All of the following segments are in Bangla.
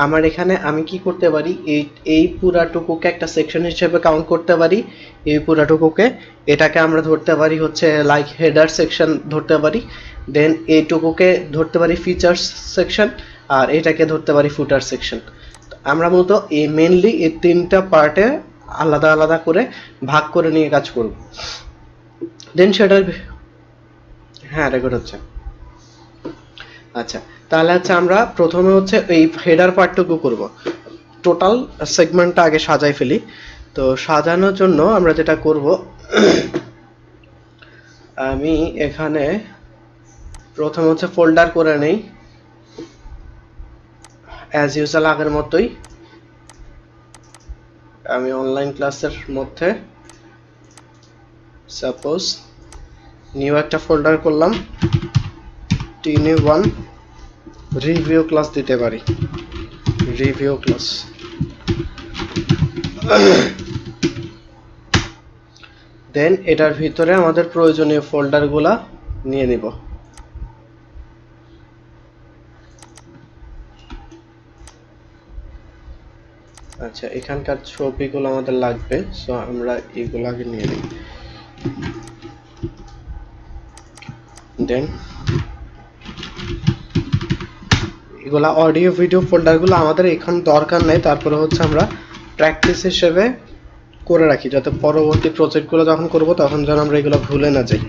আমার এখানে আমি কি করতে পারি, এই এই পুরাটুকুকে একটা সেকশন হিসেবে কাউন্ট করতে পারি। এই পুরাটুকুকে, এটাকে আমরা ধরতে পারি হচ্ছে লাইক হেডার সেকশন ধরতে পারি। দেন এইটুকুকে ধরতে পারি ফিচার্স সেকশন, আর এটাকে ধরতে পারি ফুটার সেকশন। আমরা মূলত এই মেনলি এই তিনটা পার্টে আলাদা আলাদা করে ভাগ করে নিয়ে কাজ করব। দেন সেটার, হ্যাঁ রেকর্ড হচ্ছে। আচ্ছা, তাহলে হচ্ছে আমরা প্রথমে হচ্ছে এই হেডার পার্টটুকু করব। টোটাল সেগমেন্টটা আগে সাজাই ফেলি। তো সাজানোর জন্য আমরা যেটা করব, আমি এখানে প্রথম হচ্ছে ফোল্ডার করে নেই অ্যাজ ইউজুয়াল আগের মতোই। আমি অনলাইন ক্লাসের মধ্যে সাপোজ নিউ একটা ফোল্ডার করলাম, tiny1 রিভিউ ক্লাস দিতে পারি, রিভিউ ক্লাস। দেন এটার ভিতরে আমাদের প্রয়োজনীয় ফোল্ডারগুলা নিয়ে নিব। আচ্ছা, এখানকার ছবিগুলো আমাদের লাগবে, সো আমরা এগুলো আগে নিয়ে নিই। দেন এগুলা অডিও ভিডিও ফোল্ডারগুলো আমাদের এখন দরকার নেই, তারপরে হচ্ছে আমরা প্র্যাকটিস হিসেবে করে রাখি, যাতে পরবর্তী প্রজেক্টগুলো যখন করব তখন যেন আমরা এগুলো ভুলে না যাই।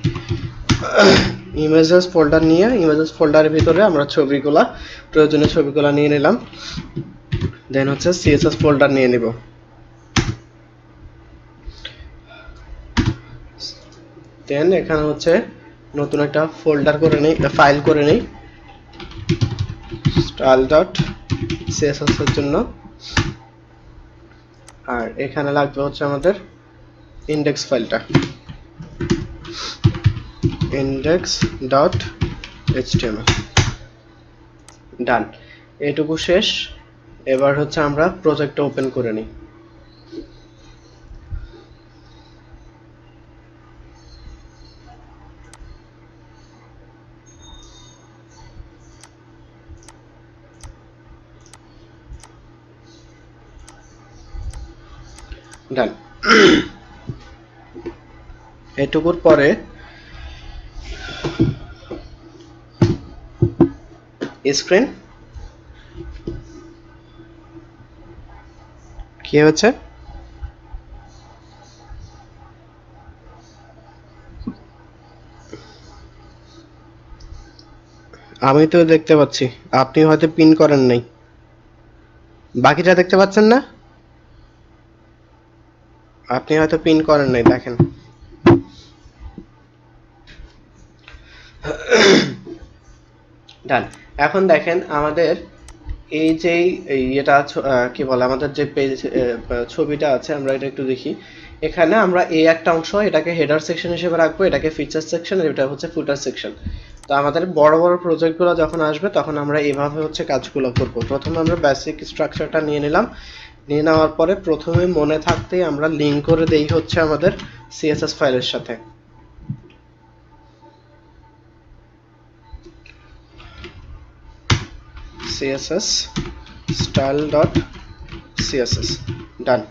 ইমেজেস ফোল্ডার নিয়ে ইমেজেস ফোল্ডারের ভিতরে আমরা ছবিগুলা, প্রয়োজনীয় ছবিগুলো নিয়ে নিলাম। দেন হচ্ছে সিএসএস ফোল্ডার নিয়ে নিব। দেন এখানে হচ্ছে নতুন একটা ফোল্ডার করে নেই, ফাইল করে নেই style.css এর জন্য। আর এখানে লাগবে হচ্ছে আমাদের ইন্ডেক্স ফাইলটা, index.html। ডান, এটুকু শেষ। এবার হচ্ছে আমরা প্রজেক্টটা ওপেন করে নিই। ডান, এটুকুর পরে স্ক্রিন কি হচ্ছে, আমি তো দেখতে পাচ্ছি, আপনি হয়তো পিন করেন নাই। বাকিটা দেখতে পাচ্ছেন না? আপনি হয়তো পিন করেন নাই, দেখেন। ডান, এখন দেখেন আমাদের এই যে এটা কি বলে, আমাদের যে পেজ ছবিটা আছে, আমরা এটা একটু দেখি। এখানে আমরা এই একটা অংশ, এটাকে হেডার সেকশন হিসেবে রাখবো, এটাকে ফিচার সেকশন, এটা হচ্ছে ফুটার সেকশন। তো আমাদের বড় বড় প্রজেক্টগুলো যখন আসবে তখন আমরা এভাবে হচ্ছে কাজগুলো করব। প্রথমে আমরা বেসিক স্ট্রাকচারটা নিয়ে নিলাম। নিয়ে নেওয়ার পরে প্রথমে মনে থাকতেই আমরা লিঙ্ক করে দেই হচ্ছে আমাদের সিএসএস ফাইলের সাথে। css style.css। ডান,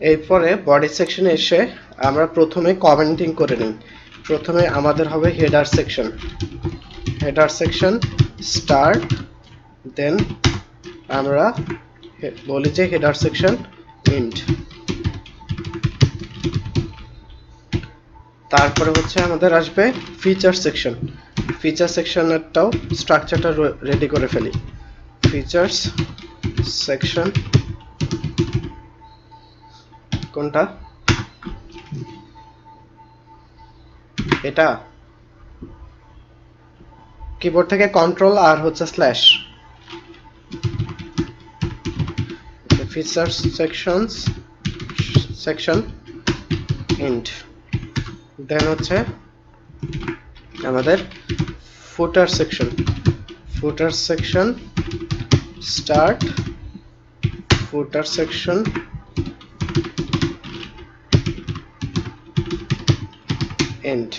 এরপরে বডি সেকশনে এসে আমরা প্রথমে কমেন্টিং করে নিই। প্রথমে আমাদের হবে header section, header section start. Then আমরা বলি যে হেডার সেকশন ইন্ট। তারপরে হচ্ছে আমাদের আসবে ফিচার সেকশন। ফিচার সেকশনেরটাও স্ট্রাকচারটা রেডি করে ফেলি। ফিচার্স সেকশন কোনটা, এটা কিবোর্ড থেকে কন্ট্রোল আর হচ্ছে slash, features sections section end. Then হচ্ছে আমাদের footer section, footer section start, footer section end.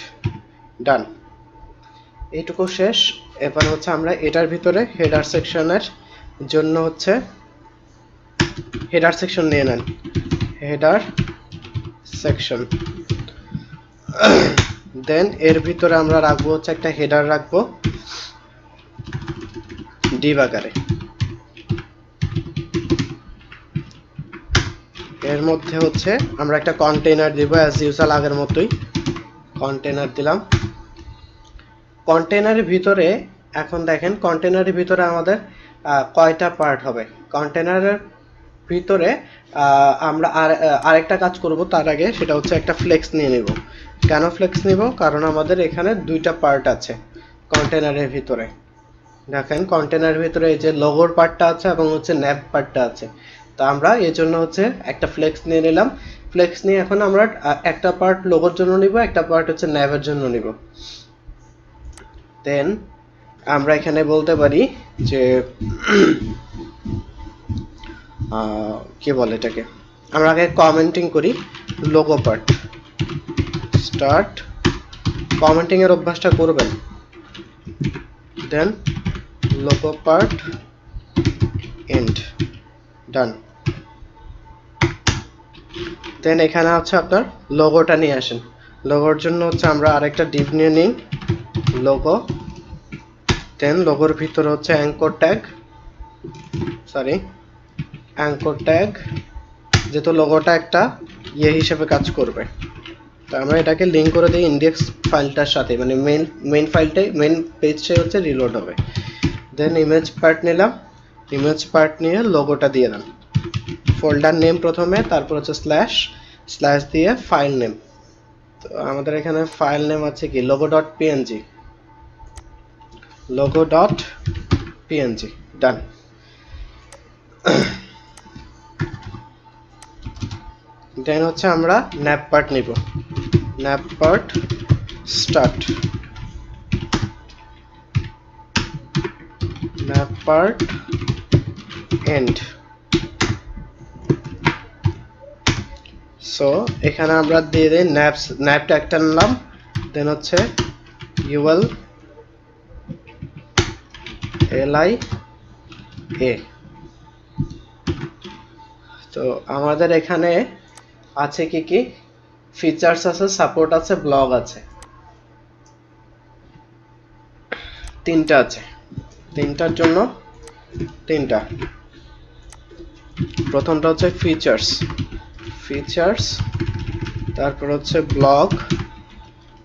Done, এইটুকু শেষ। এবার হচ্ছে আমরা এটার ভিতরে হেডার সেকশনের জন্য হচ্ছে হেডার সেকশন নিয়ে নেন, হেডার সেকশন। দেন এর ভিতরে আমরা রাখবো হচ্ছে একটা হেডার রাখবো ডিভ আকারে। এর মধ্যে হচ্ছে আমরা একটা কন্টেইনার দিব অ্যাজ ইউজুয়াল আগের মতোই, কন্টেইনার দিলাম। কন্টেইনারের ভিতরে এখন দেখেন কন্টেইনারের ভিতরে আমাদের কয়টা পার্ট হবে। কন্টেইনারের ভিতরে আমরা আরেকটা কাজ করব তার আগে, সেটা হচ্ছে একটা ফ্লেক্স নিয়ে নেব। কেন ফ্লেক্স নিব? কারণ আমাদের এখানে দুইটা পার্ট আছে কন্টেইনারের ভিতরে। দেখেন কন্টেইনারের ভিতরে এই যে লোগোর পার্টটা আছে এবং হচ্ছে ন্যাব পার্টটা আছে। তো আমরা এর জন্য হচ্ছে একটা ফ্লেক্স নিয়ে নিলাম। ফ্লেক্স নিয়ে এখন আমরা একটা পার্ট লোগোর জন্য নিব, একটা পার্ট হচ্ছে ন্যাবের জন্য নিব। দেন আমরা এখানে বলতে পারি যে কি বলে এটাকে, আমরা আগে কমেন্টিং করি লোগো পার্ট স্টার্ট, কমেন্টিং এর অভ্যাসটা করবেন। দেন লোগো পার্ট এন্ড, ডান। দেন এখানে হচ্ছে আপনার লোগোটা নিয়ে আসেন। লোগোর জন্য হচ্ছে আমরা আরেকটা ডিভ নিয়ে নিই, লোগো। দেন লোগোর ভিতরে হচ্ছে anchor tag, sorry anchor tag, যেহেতু লোগোটা একটা হিসেবে কাজ করবে, তো আমরা এটাকে লিঙ্ক করে দিই ইন্ডেক্স ফাইলটার সাথে, মানে মেইন ফাইলটাই, মেইন পেজটাই হচ্ছে রিলোড হবে। দেন ইমেজ পার্ট নিলাম, ইমেজ পার্ট নিয়ে লোগোটা দিয়ে দিলাম। ফোল্ডার নেম প্রথমে, তারপর হচ্ছে স্ল্যাশ দিয়ে ফাইল নেম। তো আমাদের এখানে ফাইল নেম আছে কি logo.png, logo.png, ডান। দেন হচ্ছে আমরা ন্যাপ পার্ট নিব, nap part start, nap part end. So এখানে আমরা দিয়ে দিই ন্যাপ ট্যাগটা নিলাম। দেন হচ্ছে UL LIA। তো আমাদের এখানে আছে কি কি ফিচার্স আছে, সাপোর্ট আছে, ব্লগ আছে, তিনটা আছে। তিনটার জন্য তিনটা। প্রথমটা হচ্ছে ফিচার্স, তারপর হচ্ছে ব্লগ,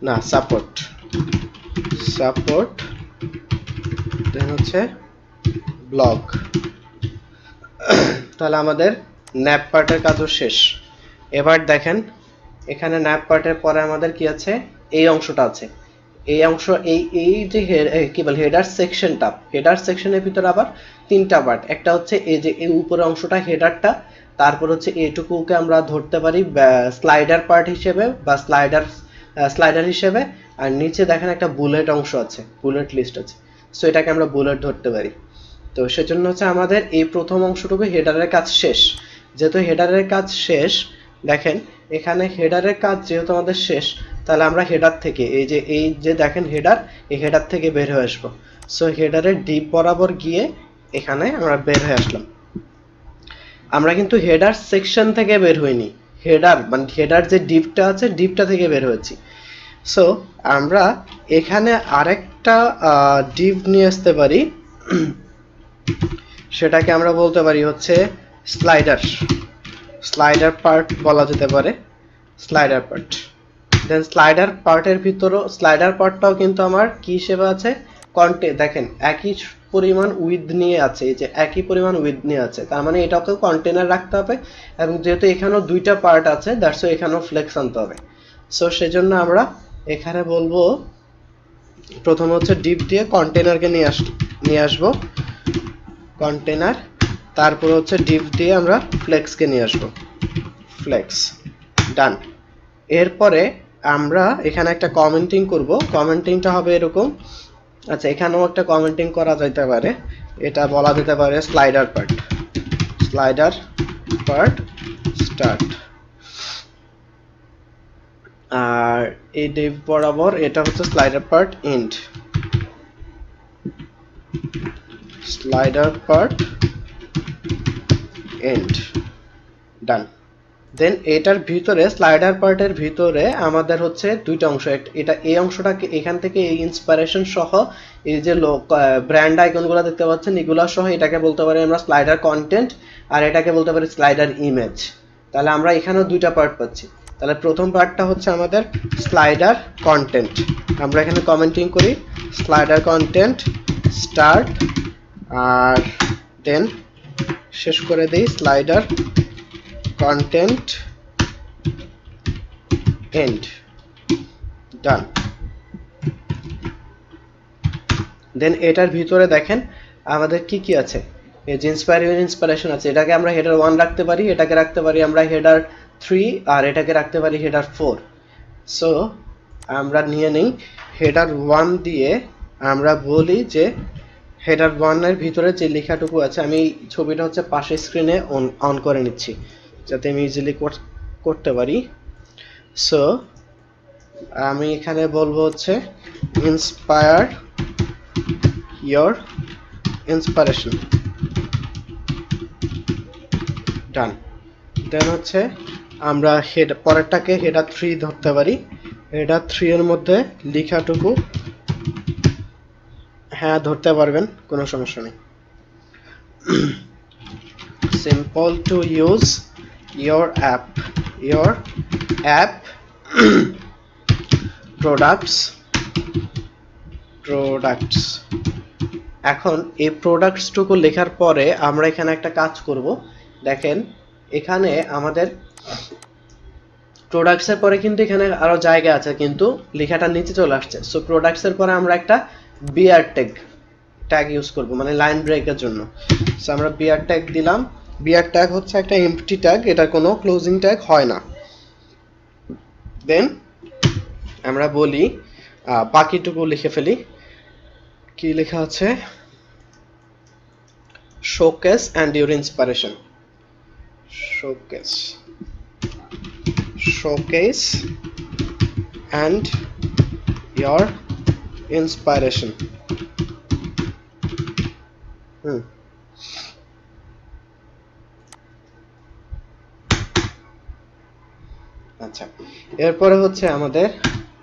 না সাপোর্ট, দেন হচ্ছে ব্লগ। তাহলে আমাদের ন্যাপ পার্টের কাজও শেষ। এবার দেখেন এখানে ন্যাপ পার্টের পরে আমাদের কি আছে, এই অংশটা আছে। এই অংশ এই যে কি বলে হেডার সেকশনটা, হেডার সেকশনের ভিতরে আবার তিনটা পার্ট। একটা হচ্ছে এই যে এই উপরের অংশটা হেডারটা, তারপর হচ্ছে এইটুকুকে আমরা ধরতে পারি স্লাইডার পার্ট হিসেবে বা স্লাইডার হিসেবে, আর নিচে দেখেন একটা বুলেট অংশ আছে, বুলেট লিস্ট আছে, সো এটাকে আমরা বুলেট ধরতে পারি। তো সেজন্য হচ্ছে আমাদের এই প্রথম অংশটুকু হেডারের কাজ শেষ। যেহেতু হেডারের কাজ শেষ, দেখেন এখানে হেডারের কাজ যেহেতু আমাদের শেষ, তাহলে আমরা হেডার থেকে এই যে দেখেন হেডার, এই হেডার থেকে বের হয়ে আসবো। সো হেডারের ডিপ বরাবর গিয়ে এখানে আমরা বের হয়ে আসলাম। আমরা কিন্তু হেডার সেকশন থেকে বের হইনি, হেডার মানে হেডার যে ডিপটা আছে ডিপটা থেকে বের হয়েছি। সো আমরা এখানে আরেকটা ডিপ নিয়ে আসতে পারি, সেটাকে আমরা বলতে পারি হচ্ছে স্লাইডার পার্ট বলা যেতে পারে, স্লাইডার পার্ট। দেন স্লাইডার পার্টের ভিতরও স্লাইডার পার্টটাও কিন্তু আমার কি হিসেবে আছে, দেখেন একই পরিমাণ উইথ নিয়ে আছে, এই যে একই পরিমাণ উইথ নিয়ে আছে, তার মানে এটাকেও কন্টেনার রাখতে হবে। এবং যেহেতু এখানেও দুইটা পার্ট আছে, দ্যাটস ওয়াই এখানেও ফ্লেক্স আনতে হবে। সো সেজন্য আমরা এখানে বলবো প্রথমে হচ্ছে ডিপ দিয়ে কন্টেনারকে নিয়ে আসবো কন্টেনার, তারপর হচ্ছে ডিপ দিয়ে আমরা ফ্লেক্সকে নিয়ে আসবো ফ্লেক্স, ডান। এরপরে আমরা এখানে একটা কমেন্টিং করব, কমেন্টিংটা হবে এরকম। আচ্ছা এখানেও একটা কমেন্টিং করা যেতে পারে, এটা বলা যেতে পারে স্লাইডার পার্ট স্টার্ট, আর এই ডিপ বরাবর এটা হচ্ছে slider part end, slider part end, done. Then এটার ভিতরে স্লাইডার পার্টের ভিতরে আমাদের হচ্ছে দুইটা অংশ, এটা এই অংশটাকে এখান থেকে এই ইন্সপিরেশন সহ এই যে ব্র্যান্ড আইকনগুলো দেখতে পাচ্ছেন এগুলো সহ এটাকে বলতে পারি আমরা স্লাইডার কন্টেন্ট, আর এটাকে বলতে পারি স্লাইডার ইমেজ। তাহলে আমরা এখানেও দুইটা পার্ট পাচ্ছি। তাহলে প্রথম পার্টটা হচ্ছে আমাদের স্লাইডার কন্টেন্ট, আমরা এখানে কমেন্টিং করি স্লাইডার কন্টেন্ট স্টার্ট, আর দেন শেষ করে দিই slider content and, done. Then এটার ভিতরে দেখেন আমাদের কি কি আছে, এই যে ইন্সপিরেশন আছে, এটাকে আমরা হেডার 1 রাখতে পারি, এটাকে রাখতে পারি আমরা হেডার 3, আর এটাকে রাখতে পারি হেডার 4। সো আমরা নিয়ে নেই হেডার 1 দিয়ে আমরা বলি যে হেডার 1 এর ভিতরে যে লেখাটুকু আছে, আমি ছবিটা হচ্ছে পাশে স্ক্রিনে অন করে নিচ্ছি যাতে আমি ইজিলি করতে পারি। সো আমি এখানে বলবো হচ্ছে inspire your inspiration, done. Then হচ্ছে আমরা পরেরটাকে হেডার 3 ধরতে পারি, হেডার 3 এর মধ্যে লেখাটুকু হ্যাঁ ধরতে পারবেন, কোনো সমস্যা নেই। simple to use your app products। এখন এই প্রোডাক্টসটুকু লেখার পরে আমরা এখানে একটা কাজ করব। দেখেন এখানে আমাদের প্রোডাক্টসের পরে কিন্তু এখানে আরো জায়গা আছে, কিন্তু লেখাটা নিচে চলে আসছে। সো প্রোডাক্টসের পরে আমরা একটা বিআর ট্যাগ ইউজ করব, মানে লাইন ব্রেকের জন্য। সো আমরা বিআর ট্যাগ দিলাম। বিআর ট্যাগ হচ্ছে একটা এমপ্টি ট্যাগ, এটা কোনো ক্লোজিং ট্যাগ হয় না। দেন আমরা বলি বাকিটুকু লিখে ফেলি। কি লেখা আছে? showcase and your inspiration, showcase and your inspiration। আচ্ছা, এরপরে হচ্ছে আমাদের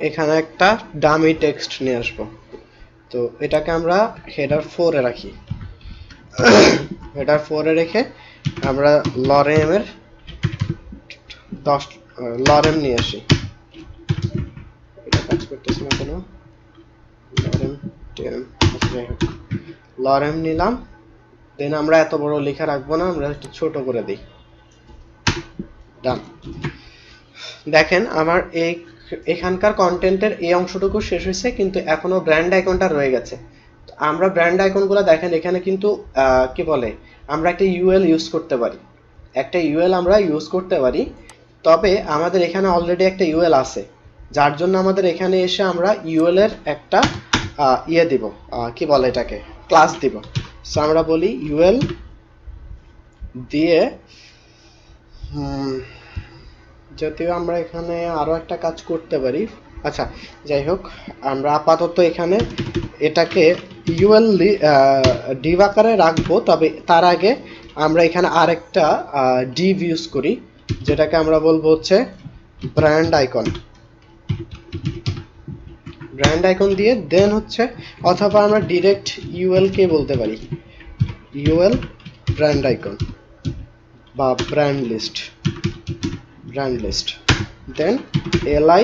এখানে একটা ডামি টেক্সট নিয়ে আসবো। তো এটাকে আমরা হেডার 4 এ রাখি। হেডার 4 এ রেখে আমরা লরেমের 10 লরেম নিয়ে আসি। এটা কাজ করতেছে না কেন? লরেম নিলাম। দেন আমরা এত বড় লেখা রাখবো না, আমরা একটু ছোট করে দিই। ডান। দেখেন আমার এখানকার কন্টেন্টের এই অংশটুকু শেষ হয়েছে, কিন্তু এখনো ব্র্যান্ড আইকনটা রয়ে গেছে। আমরা ব্র্যান্ড আইকনগুলো দেখেন এখানে কিন্তু কি বলে, আমরা একটা ইউএল ইউজ করতে পারি, আমরা ইউজ করতে পারি। তবে আমাদের এখানে অলরেডি একটা ইউএল আছে, যার জন্য আমাদের এখানে এসে আমরা ইউএল এর একটা ইয়ে দিব, কি বলে এটাকে, ক্লাস দিব। সো আমরা বলি ইউএল দিয়ে, যদিও আমরা এখানে আরো একটা কাজ করতে পারি। আচ্ছা যাই হোক, আমরা আপাতত এখানে এটাকে ইউএল ডিভ আকারে রাখবো। তবে তার আগে আমরা এখানে আরেকটা ডিভ ইউজ করি, যেটাকে আমরা বলবো হচ্ছে ব্র্যান্ড আইকন দিয়ে। দেন হচ্ছে অথবা আমরা ডিরেক্ট ইউএল কে বলতে পারি ইউএল ব্র্যান্ড আইকন বা ব্র্যান্ড লিস্ট। দেন এলআই,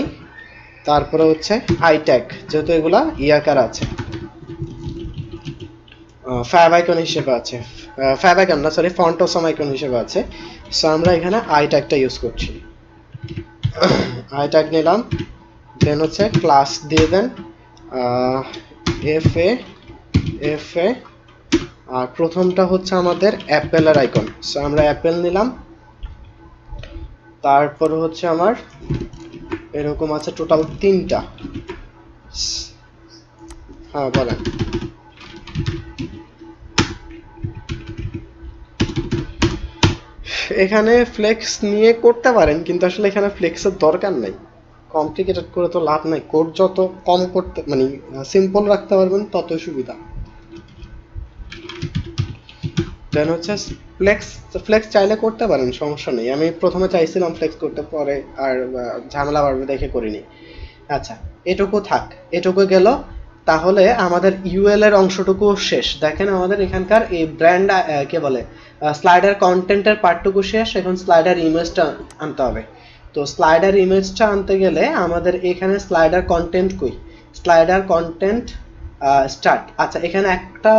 তারপরে হচ্ছে আই ট্যাগ, যেহেতু এগুলা ইয়াকার আছে, ফ্যাব আইকন হিসেবে আছে, ফ্যাব আইকন না সরি ফন্ট অসম আইকন হিসেবে আছে। সো আমরা এখানে আই ট্যাগটা ইউজ করছি। আই ট্যাগ নিলাম। দেন হচ্ছে ক্লাস দিয়ে দেন এফ এ, আর প্রথমটা হচ্ছে আমাদের অ্যাপেলের আইকন। সো আমরা অ্যাপেল নিলাম। তারপর হচ্ছে আমার এরকম আছে টোটাল 3টা। হ্যাঁ বলেন। এখানে ফ্লেক্স নিয়ে করতে পারেন, কিন্তু আসলে এখানে ফ্লেক্সের দরকার নাই, কমপ্লিকেটেড করে তো লাভ নাই। কোড যত কম করতে মানে সিম্পল রাখতে পারবেন ততই সুবিধা। দেন হচ্ছে ফ্লেক্স ফ্লেক্স চাইলে করতে পারেন, সমস্যা নেই। আমি প্রথমে চাইছিলাম ফ্লেক্স করতে, পরে আর ঝামেলা বাড়বে দেখে করিনি। আচ্ছা, এটুকু থাক, এটুকু গেল। তাহলে আমাদের ইউএল এর অংশটুকু শেষ। দেখেন আমাদের এখানকার এই ব্র্যান্ড কে বলে স্লাইডার কন্টেন্টের পার্টটুকু শেষ। এখন স্লাইডার ইমেজটা আনতে হবে। তো স্লাইডার ইমেজটা আনতে গেলে আমাদের এখানে স্লাইডার কন্টেন্ট কই, স্লাইডার কন্টেন্ট স্টার্ট। আচ্ছা, এখানে একটা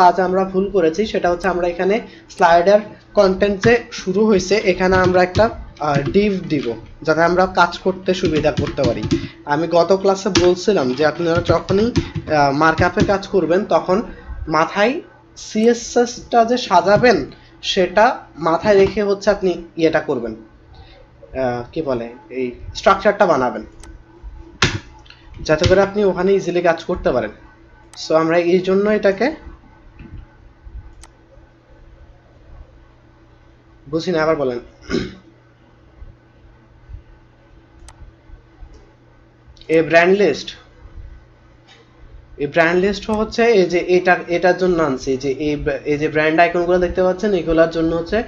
কাজ আমরা ভুল করেছি, সেটা হচ্ছে আমরা এখানে স্লাইডার কন্টেন্ট যে শুরু হয়েছে এখানে আমরা একটা ডিভ দিব, যাতে আমরা কাজ করতে সুবিধা করতে পারি। আমি গত ক্লাসে বলছিলাম যে আপনারা যখনই মার্কআপে কাজ করবেন তখন মাথায় সিএসএসটা যে সাজাবেন সেটা মাথায় রেখে হচ্ছে আপনি ইয়েটা করবেন, কি বলে এই স্ট্রাকচারটা বানাবেন, যাতে করে আপনি ওখানে ইজিলি কাজ করতে পারেন। সো আমরা এই জন্য এটাকে বুঝি না, আবার বলেন। এই ব্র্যান্ড লিস্ট, এই ব্র্যান্ড লিস্ট হচ্ছে এই যে এটার জন্য আনছি, যে এই যে ব্র্যান্ড আইকনগুলো দেখতে পাচ্ছেন এগুলোর জন্য হচ্ছে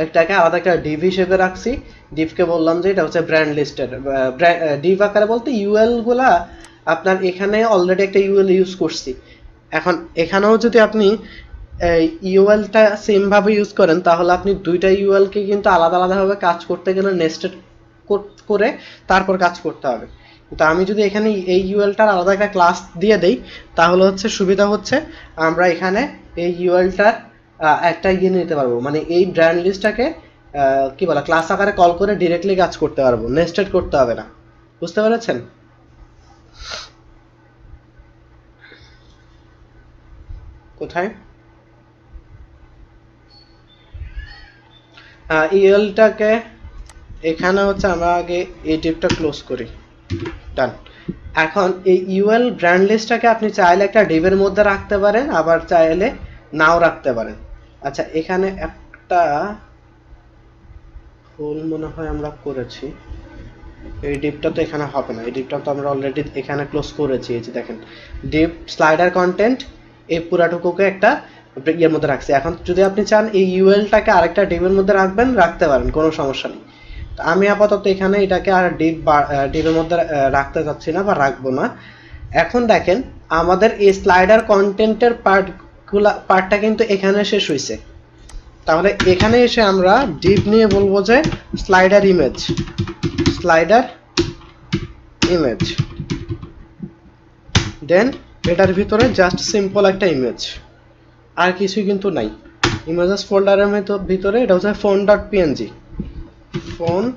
একটাকে আলাদা একটা ডিভ হিসেবে রাখছি। ডিভকে বললাম যে এটা হচ্ছে ব্র্যান্ড লিস্টের ডিভ আকারে, বলতে ইউএল গুলা আপনার এখানে অলরেডি একটা ইউএল ইউজ করছি। এখন এখানেও যদি আপনি ইউএলটা সেম ভাবে ইউজ করেন তাহলে আপনি দুইটা ইউএলকে কিন্তু আলাদা আলাদাভাবে কাজ করতে গেলে নেস্টেড করে তারপর কাজ করতে হবে। তো আমি যদি এখানে এই ইউএলটার আলাদা একটা ক্লাস দিয়ে দেই তাহলে হচ্ছে সুবিধা হচ্ছে আমরা এখানে এই ইউএলটার একটা ইয়ে নিতে পারবো, মানে এই ব্র্যান্ড লিস্টটাকে কি বলে ক্লাস আকারে কল করে ডিরেক্টলি কাজ করতে পারবো, নেস্টেড করতে হবে না। বুঝতে পেরেছেন? কোথায় ইউএলটাকে এখানে হচ্ছে আমরা আগে এই ডিভটা ক্লোজ করি, ডান। এখন এই ইউএল ব্র্যান্ড লিস্টটাকে আপনি চাইলে একটা ডিভের মধ্যে রাখতে পারেন, আবার চাইলে নাও রাখতে পারেন। আচ্ছা, এখানে একটা ভুল মনে হয় আমরা করেছি, এই ডিভটা তো এখানে হবে না, এই ডিভটা তো আমরা অলরেডি এখানে ক্লোজ করেছি। এই যে দেখেন ডিভ স্লাইডার কন্টেন্ট, এই পুরাটুকুকে একটা ইয়ের মধ্যে রাখছি। এখন যদি আপনি চান এই ইউএলটাকে আরেকটা ডিভের মধ্যে রাখবেন, রাখতে পারেন, কোনো সমস্যা নেই। আমি আপাতত এখানে এটাকে আর ডিভের মধ্যে রাখতে চাচ্ছি না বা রাখবো না। এখন দেখেন আমাদের এই স্লাইডার কন্টেন্টের পার্টটা কিন্তু এখানে শেষ হয়েছে। তাহলে এখানে এসে আমরা ডিভ নিয়ে বলবো যে স্লাইডার ইমেজ, স্লাইডার ইমেজ, দেন এটার ভিতরে জাস্ট সিম্পল একটা ইমেজ, আর কিছুই কিন্তু নাই। ইমেজেস ফোল্ডারের ভিতরে এটা হচ্ছে phone.png, phone.png,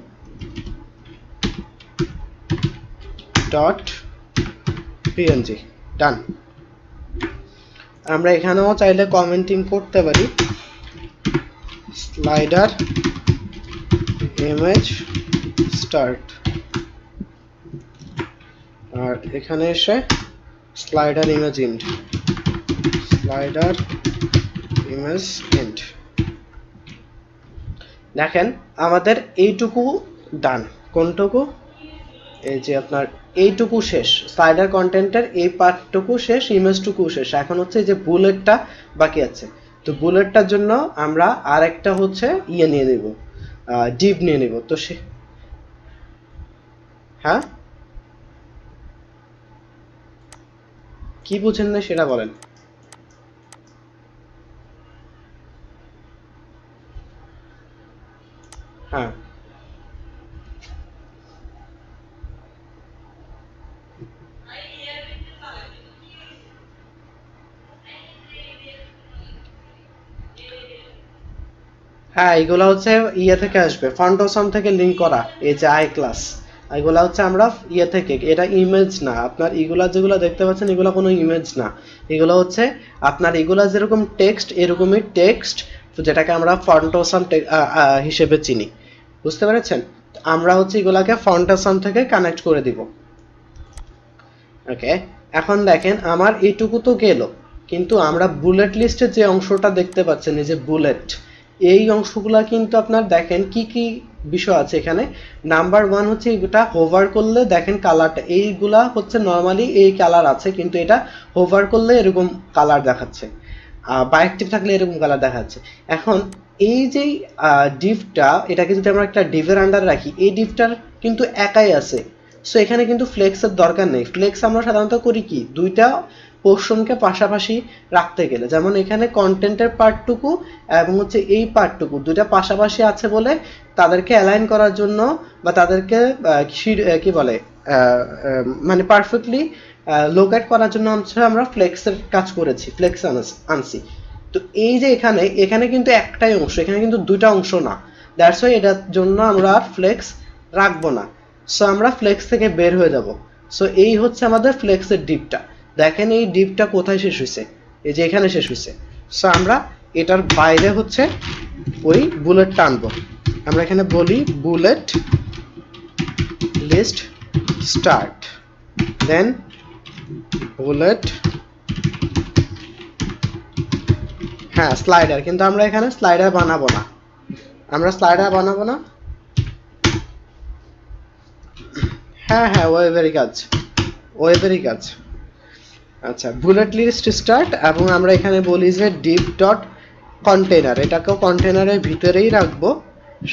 ডান। আমরা এখানেও চাইলে কমেন্টিং করতে পারি স্লাইডার ইমেজ স্টার্ট, আর এখানে এসে slider image end, slider image end. দেখেন আমাদের এইটুকু ডান। কোনটুকু? এই যে আপনার এইটুকু শেষ, স্লাইডার কন্টেন্টের এই পার্টটুকু শেষ, ইমেজটুকু শেষ। এখন হচ্ছে যে বুলেটটা বাকি আছে, তো বুলেটটার জন্য আমরা আরেকটা হচ্ছে ইয়ে নিয়ে নিব, ডিভ নিয়ে নিব। তো সে হ্যাঁ, কি বুঝেন না সেটা বলেন। হ্যাঁ, হ্যাঁ, এগুলো হচ্ছে ইয়ে থেকে আসবে, ফন্টোসাম থেকে লিঙ্ক করা। এই যে আই ক্লাস, এগুলা হচ্ছে আমরা ইয়ে থেকে, এটা ইমেজ না। আপনার এগুলা যেগুলো দেখতে পাচ্ছেন এগুলো কোনো ইমেজ না, এগুলো হচ্ছে আপনার এগুলা যেরকম টেক্সট এরকমই টেক্সট, যেটাকে আমরা ফন্টোসাম হিসেবে চিনি। বুঝতে পেরেছেন? আমরা হচ্ছে এগুলাকে ফন্টোসাম থেকে কানেক্ট করে দিব। ওকে, এখন দেখেন আমার এইটুকু তো গেল, কিন্তু আমরা বুলেট লিস্টের যে অংশটা দেখতে পাচ্ছেন, এই যে বুলেট, এই অংশগুলা কিন্তু আপনার দেখেন কি কি বিষয় আছে এখানে। নাম্বার ওয়ান হচ্ছে এটা হোভার করলে দেখেন কালারটা, এইগুলা হচ্ছে নর্মালি এই কালার আছে, কিন্তু এটা হোভার করলে এরকম কালার দেখাচ্ছে। বা অ্যাক্টিভ থাকলে এরকম কালার দেখাচ্ছে। এখন এই যে ডিভটা, এটাকে যদি আমরা একটা ডিভের আন্ডার রাখি, এই ডিভটার কিন্তু একাই আছে। সো এখানে কিন্তু ফ্লেক্সের দরকার নেই। ফ্লেক্স আমরা সাধারণত করি কি, দুইটা পোর্শনকে পাশাপাশি রাখতে গেলে, যেমন এখানে কন্টেন্টের পার্টটুকু এবং হচ্ছে এই পার্টটুকু দুইটা পাশাপাশি আছে বলে তাদেরকে অ্যালাইন করার জন্য বা তাদেরকে কি বলে মানে পারফেক্টলি লোকেট করার জন্য হচ্ছে আমরা ফ্লেক্সের কাজ করেছি, ফ্লেক্স আনছি। তো এই যে এখানে এখানে কিন্তু একটাই অংশ, এখানে কিন্তু দুইটা অংশ না। দ্যাটস ওয়াই এটার জন্য আমরা আর ফ্লেক্স রাখবো না। সো আমরা ফ্লেক্স থেকে বের হয়ে যাব। সো এই হচ্ছে আমাদের ফ্লেক্সের ডিপটা। দেখেন এই ডিপটা কোথায় শেষ হয়েছে, এই যে এখানে শেষ হয়েছে। সো আমরা এটার বাইরে হচ্ছে ওই বুলেট টানবো। আমরা এখানে বলি বুলেট লিস্ট স্টার্ট, দেন বুলেট, হ্যাঁ স্লাইডার, কিন্তু আমরা এখানে স্লাইডার বানাবো না, আমরা স্লাইডার বানাবো না। হ্যাঁ হ্যাঁ ওয়েবেরই কাজ, ওয়েবেরই কাজ। আচ্ছা, বুলেট লিস্ট স্টার্ট, এবং আমরা এখানে বলি যে ডিপ ডট কন্টেনার, এটাকেও কন্টেনারের ভিতরেই রাখবো,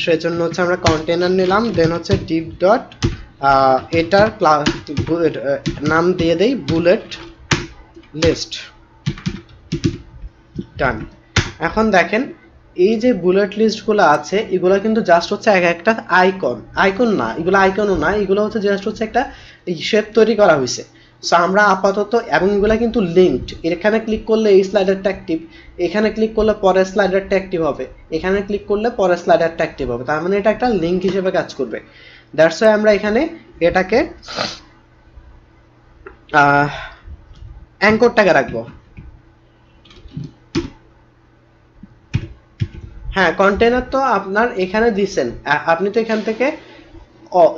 সেজন্য হচ্ছে আমরা কন্টেনার নিলাম। দেন হচ্ছে ডিপ ডট এটার নাম দিয়ে দেই বুলেট লিস্ট, ডান। এখন দেখেন এই যে বুলেট লিস্টগুলো আছে, এগুলো কিন্তু জাস্ট হচ্ছে এক একটা আইকন, আইকন না এগুলো, আইকনও না এগুলো, হচ্ছে জাস্ট হচ্ছে একটা শেপ তৈরি করা হয়েছে। সো আমরা আপাতত, এবং এগুলো কিন্তু লিঙ্কড, এখানে ক্লিক করলে এই স্লাইডারটা অ্যাক্টিভ, এখানে ক্লিক করলে পরের স্লাইডারটা অ্যাক্টিভ হবে, এখানে ক্লিক করলে পরের স্লাইডারটা অ্যাক্টিভ হবে, তার মানে এটা একটা লিঙ্ক হিসেবে কাজ করবে। দ্যাটস ওয়াই আমরা এখানে এটাকে অ্যাঙ্করটাকে রাখবো। হ্যাঁ কন্টেনার তো আপনার এখানে দিছেন, আপনি তো এখান থেকে,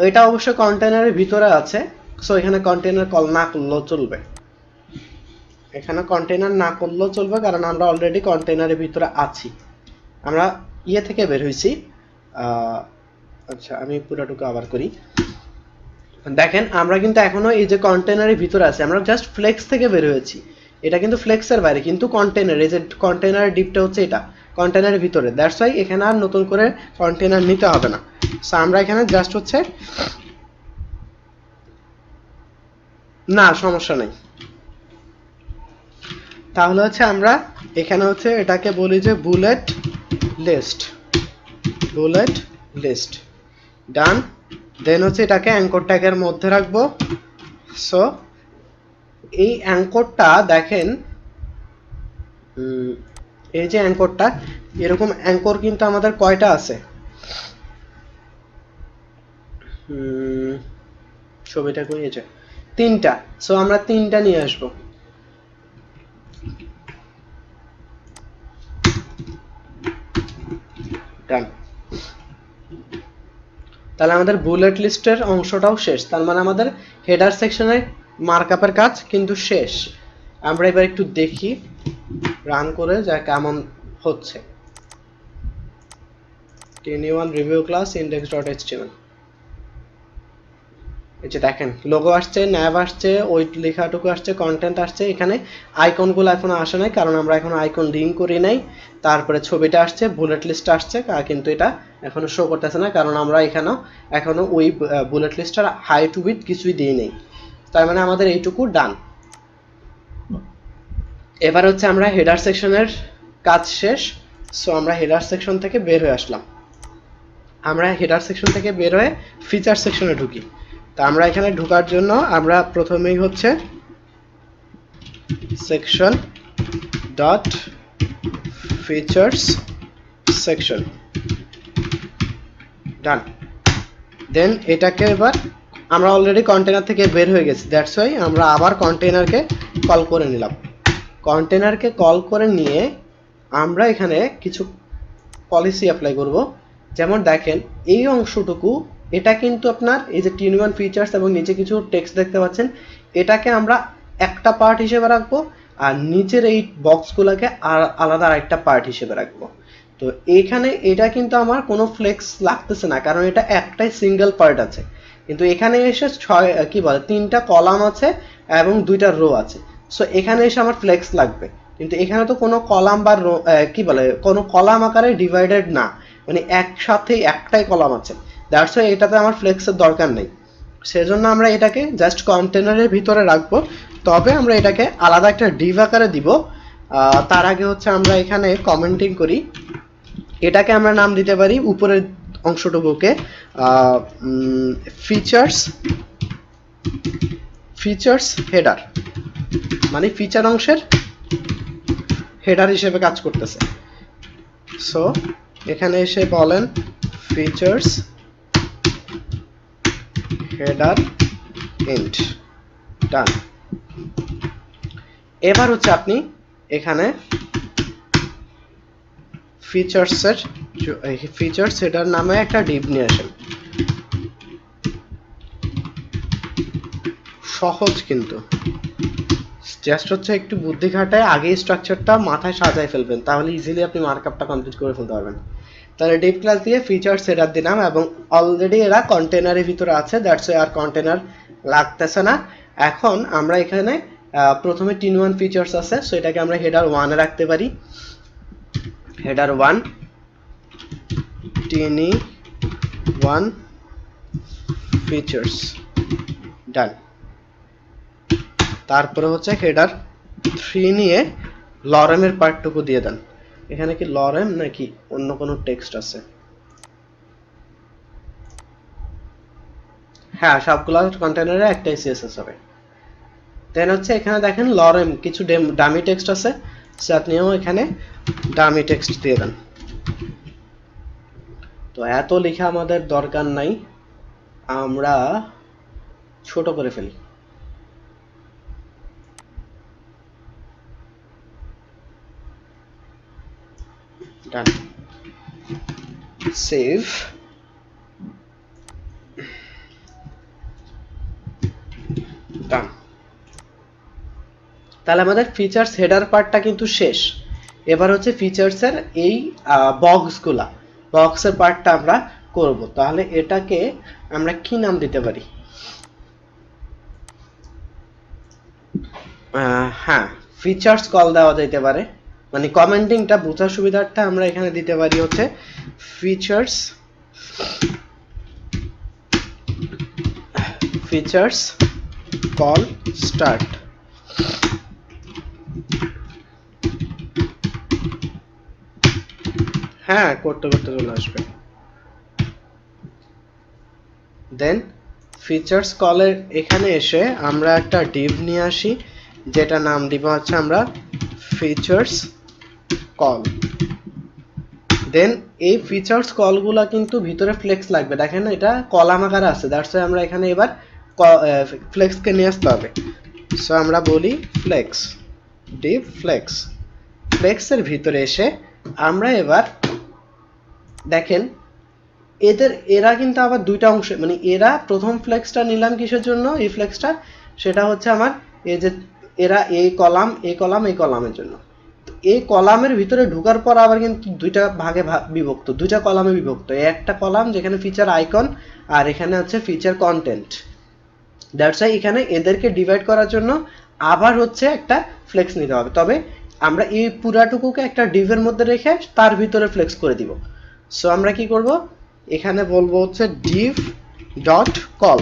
এটা অবশ্যই কন্টেনারের ভিতরে আছে। সো এখানে কন্টেনার কল না করলেও চলবে, এখানে কন্টেনার না করলেও চলবে, কারণ আমরা অলরেডি কন্টেনারের ভিতরে আছি, আমরা ইয়ে থেকে বের হয়েছি। আচ্ছা আমি পুরোটুকু আবার করি। দেখেন আমরা কিন্তু এখনো এই যে কন্টেনারের ভিতরে আছি, আমরা জাস্ট ফ্লেক্স থেকে বের হয়েছি, এটা কিন্তু ফ্লেক্সের বাইরে, কিন্তু কন্টেনার, এই যে কন্টেনারের ডিপটা হচ্ছে এটা কন্টেনারের ভিতরে। দ্যাটস ওয়াই এখানে আর নতুন করে কন্টেনার নিতে হবে না। সো আমরা এখানে জাস্ট হচ্ছে, না সমস্যা নেই, তাহলে হচ্ছে আমরা এখানে হচ্ছে এটাকে বলি যে বুলেট লিস্ট, বুলেট লিস্ট, ডান। দেন হচ্ছে এটাকে অ্যাঙ্কর ট্যাগের মধ্যে রাখবো। সো এই অ্যাঙ্করটা দেখেন, এই যে অ্যাঙ্করটা, এরকম অ্যাঙ্কর কিন্তু আমাদের কয়টা আছে, ছবিটা করিয়েছে তিনটা। সো আমরা তিনটা নিয়ে আসবো, ডান। তাহলে আমাদের বুলেট লিস্টের অংশটাও শেষ, তার মানে আমাদের হেডার সেকশনের মার্কআপের কাজ কিন্তু শেষ। আমরা এবার একটু দেখি রান করে যা কেমন হচ্ছে। 21 রিভিউ ক্লাস index.html, এই যে দেখেন লোগো আসছে, ন্যাভ আসছে, ওই লেখাটুকু আসছে, কন্টেন্ট আসছে, এখানে আইকনগুলো এখনো আসে নাই কারণ আমরা এখনো আইকন লিঙ্ক করি নাই। তারপরে ছবিটা আসছে, বুলেট লিস্ট আসছে, কিন্তু এটা এখনো শো করতেছে না কারণ আমরা এখনো ওই বুলেট লিস্টটার হাইট উইথ কিছুই দিই নেই। তার মানে আমাদের এইটুকু ডান। এবার হচ্ছে আমরা হেডার সেকশনের কাজ শেষ। সো আমরা হেডার সেকশন থেকে বের হয়ে আসলাম, আমরা হেডার সেকশন থেকে বের হয়ে ফিচার সেকশনে ঢুকি। তা আমরা এখানে ঢোকার জন্য আমরা প্রথমেই হচ্ছে সেকশন ডট ফিচার্স সেকশন, ডান। দেন এটাকে এবার আমরা অলরেডি কন্টেনার থেকে বের হয়ে গেছি, দ্যাটস ওয়াই আমরা আবার কন্টেনারকে কল করে নিলাম। কন্টেনারকে কল করে নিয়ে আমরা এখানে কিছু পলিসি অ্যাপ্লাই করব। যেমন দেখেন এই অংশটুকু, এটা কিন্তু আপনার এই যে টিন1 ফিচার্স এবং নিচে কিছু টেক্সট দেখতে পাচ্ছেন, এটাকে আমরা একটা পার্ট হিসেবে রাখবো, আর নিচের এই বক্সগুলোকে আলাদা আরেকটা পার্ট হিসেবে রাখবো। তো এখানে এটা কিন্তু আমার কোনো ফ্লেক্স লাগতেছে না কারণ এটা একটাই সিঙ্গেল পার্ট আছে, কিন্তু এখানে এসে তিনটা কলাম আছে এবং দুইটা রো আছে। সো এখানে এসে আমার ফ্লেক্স লাগবে, কিন্তু এখানে তো কোনো কলাম বা কি বলে কোনো কলাম আকারে ডিভাইডেড না, মানে একসাথে একটাই কলাম আছে, দ্যাটস ওয়াই এটাতে আমার ফ্লেক্সের দরকার নেই। সেজন্য আমরা এটাকে জাস্ট কন্টেনারের ভিতরে রাখবো, তবে আমরা এটাকে আলাদা একটা ডিভ আকারে দিব। তার আগে হচ্ছে আমরা এখানে কমেন্টিং করি, এটাকে আমরা নাম দিতে পারি উপরের অংশটুকুকে ফিচার্স হেডার, মানে ফিচার অংশের হেডার হিসেবে কাজ করতেছে। সো এখানে এসে বলেন ফিচার্স হেডার ইন্ট, ডান। এবার হচ্ছে আপনি এখানে ফিচার্স হেডার নামে একটা ডিভ নিয়ে আসেন। সহজ, কিন্তু জাস্ট হচ্ছে একটু বুদ্ধি খাটায় আগে স্ট্রাকচারটা মাথায় সাজায় ফেলবেন, তাহলে ইজিলি আপনি মার্কআপটা কমপ্লিট করে ফেলতে পারবেন। তাহলে ডিভ ক্লাস দিয়ে ফিচার্স হেডার দিলাম, এবং অলরেডি এরা কন্টেনারের ভিতরে আছে, দ্যাটস ওয়াই আর কন্টেনার লাগতেছে না। এখন আমরা এখানে প্রথমে টিন ওয়ান ফিচার্স আছে, সো এটাকে আমরা হেডার ওয়ানে রাখতে পারি। হেডার ওয়ান টিনি ওয়ান ফিচার্স, ডান। তারপরে হচ্ছে হেডার 3 নিয়ে লরেমের পার্টটুকু দিয়ে দেন। এখানে কি লরেম নাকি অন্য কোনো টেক্সট আছে? হ্যাঁ, সবগুলো কন্টেনারে একটাই সিএসএস হবে। দেন হচ্ছে এখানে দেখেন লরেম কিছু ডামি টেক্সট আছে, সো আপনিও এখানে ডামি টেক্সট দিয়ে দেন। তো এত লেখা আমাদের দরকার নাই, আমরা ছোট করে ফেলি। ডান, সেভ। ডান। তাহলে আমাদের ফিচার্স হেডার পার্টটা কিন্তু শেষ। এবার হচ্ছে ফিচার্সের এই বক্সের পার্টটা আমরা করব। তাহলে এটাকে আমরা কি নাম দিতে পারি? হ্যাঁ, ফিচার্স কল দেওয়া যেতে পারে, মানে কমেন্টিংটা বোঝার সুবিধার্থে আমরা এখানে দিতে পারি হচ্ছে ফিচার্স কল স্টার্ট। হ্যাঁ, করতে করতে চলে আসবে। দেন ফিচার্স কলের এখানে এসে আমরা একটা ডিভ নিয়ে আসি, যেটা নাম দিব হচ্ছে আমরা ফিচার্স কল। দেন এই ফিচার্স কলগুলা কিন্তু ভিতরে ফ্লেক্স লাগবে, দেখেন এটা কলাম আকারে আছে, দ্যাটস ওয়াই আমরা এখানে এবার ফ্লেক্সকে নিয়ে আসতে হবে। সো আমরা বলি ফ্লেক্স, ডিভ ফ্লেক্স। ফ্লেক্সের ভিতরে এসে আমরা এবার দেখেন এরা কিন্তু আবার দুইটা অংশ, মানে এরা প্রথম ফ্লেক্সটা নিলাম কিসের জন্য, এই ফ্লেক্সটা, সেটা হচ্ছে আমার এই যে এরা এই কলামের জন্য। এই কলামের ভিতরে ঢোকার পর আবার কিন্তু দুইটা ভাগে বিভক্ত, দুইটা কলামে বিভক্ত। একটা কলাম যেখানে ফিচার আইকন, আর এখানে হচ্ছে ফিচার কন্টেন্ট। দ্যাটস ওয়াই এখানে এদেরকে ডিভাইড করার জন্য আবার হচ্ছে একটা ফ্লেক্স নিতে হবে, তবে আমরা এই পুরাটুকুকে একটা ডিভের মধ্যে রেখে তার ভিতরে ফ্লেক্স করে দিব। সো আমরা কি করব, এখানে বলবো হচ্ছে div ডট কল,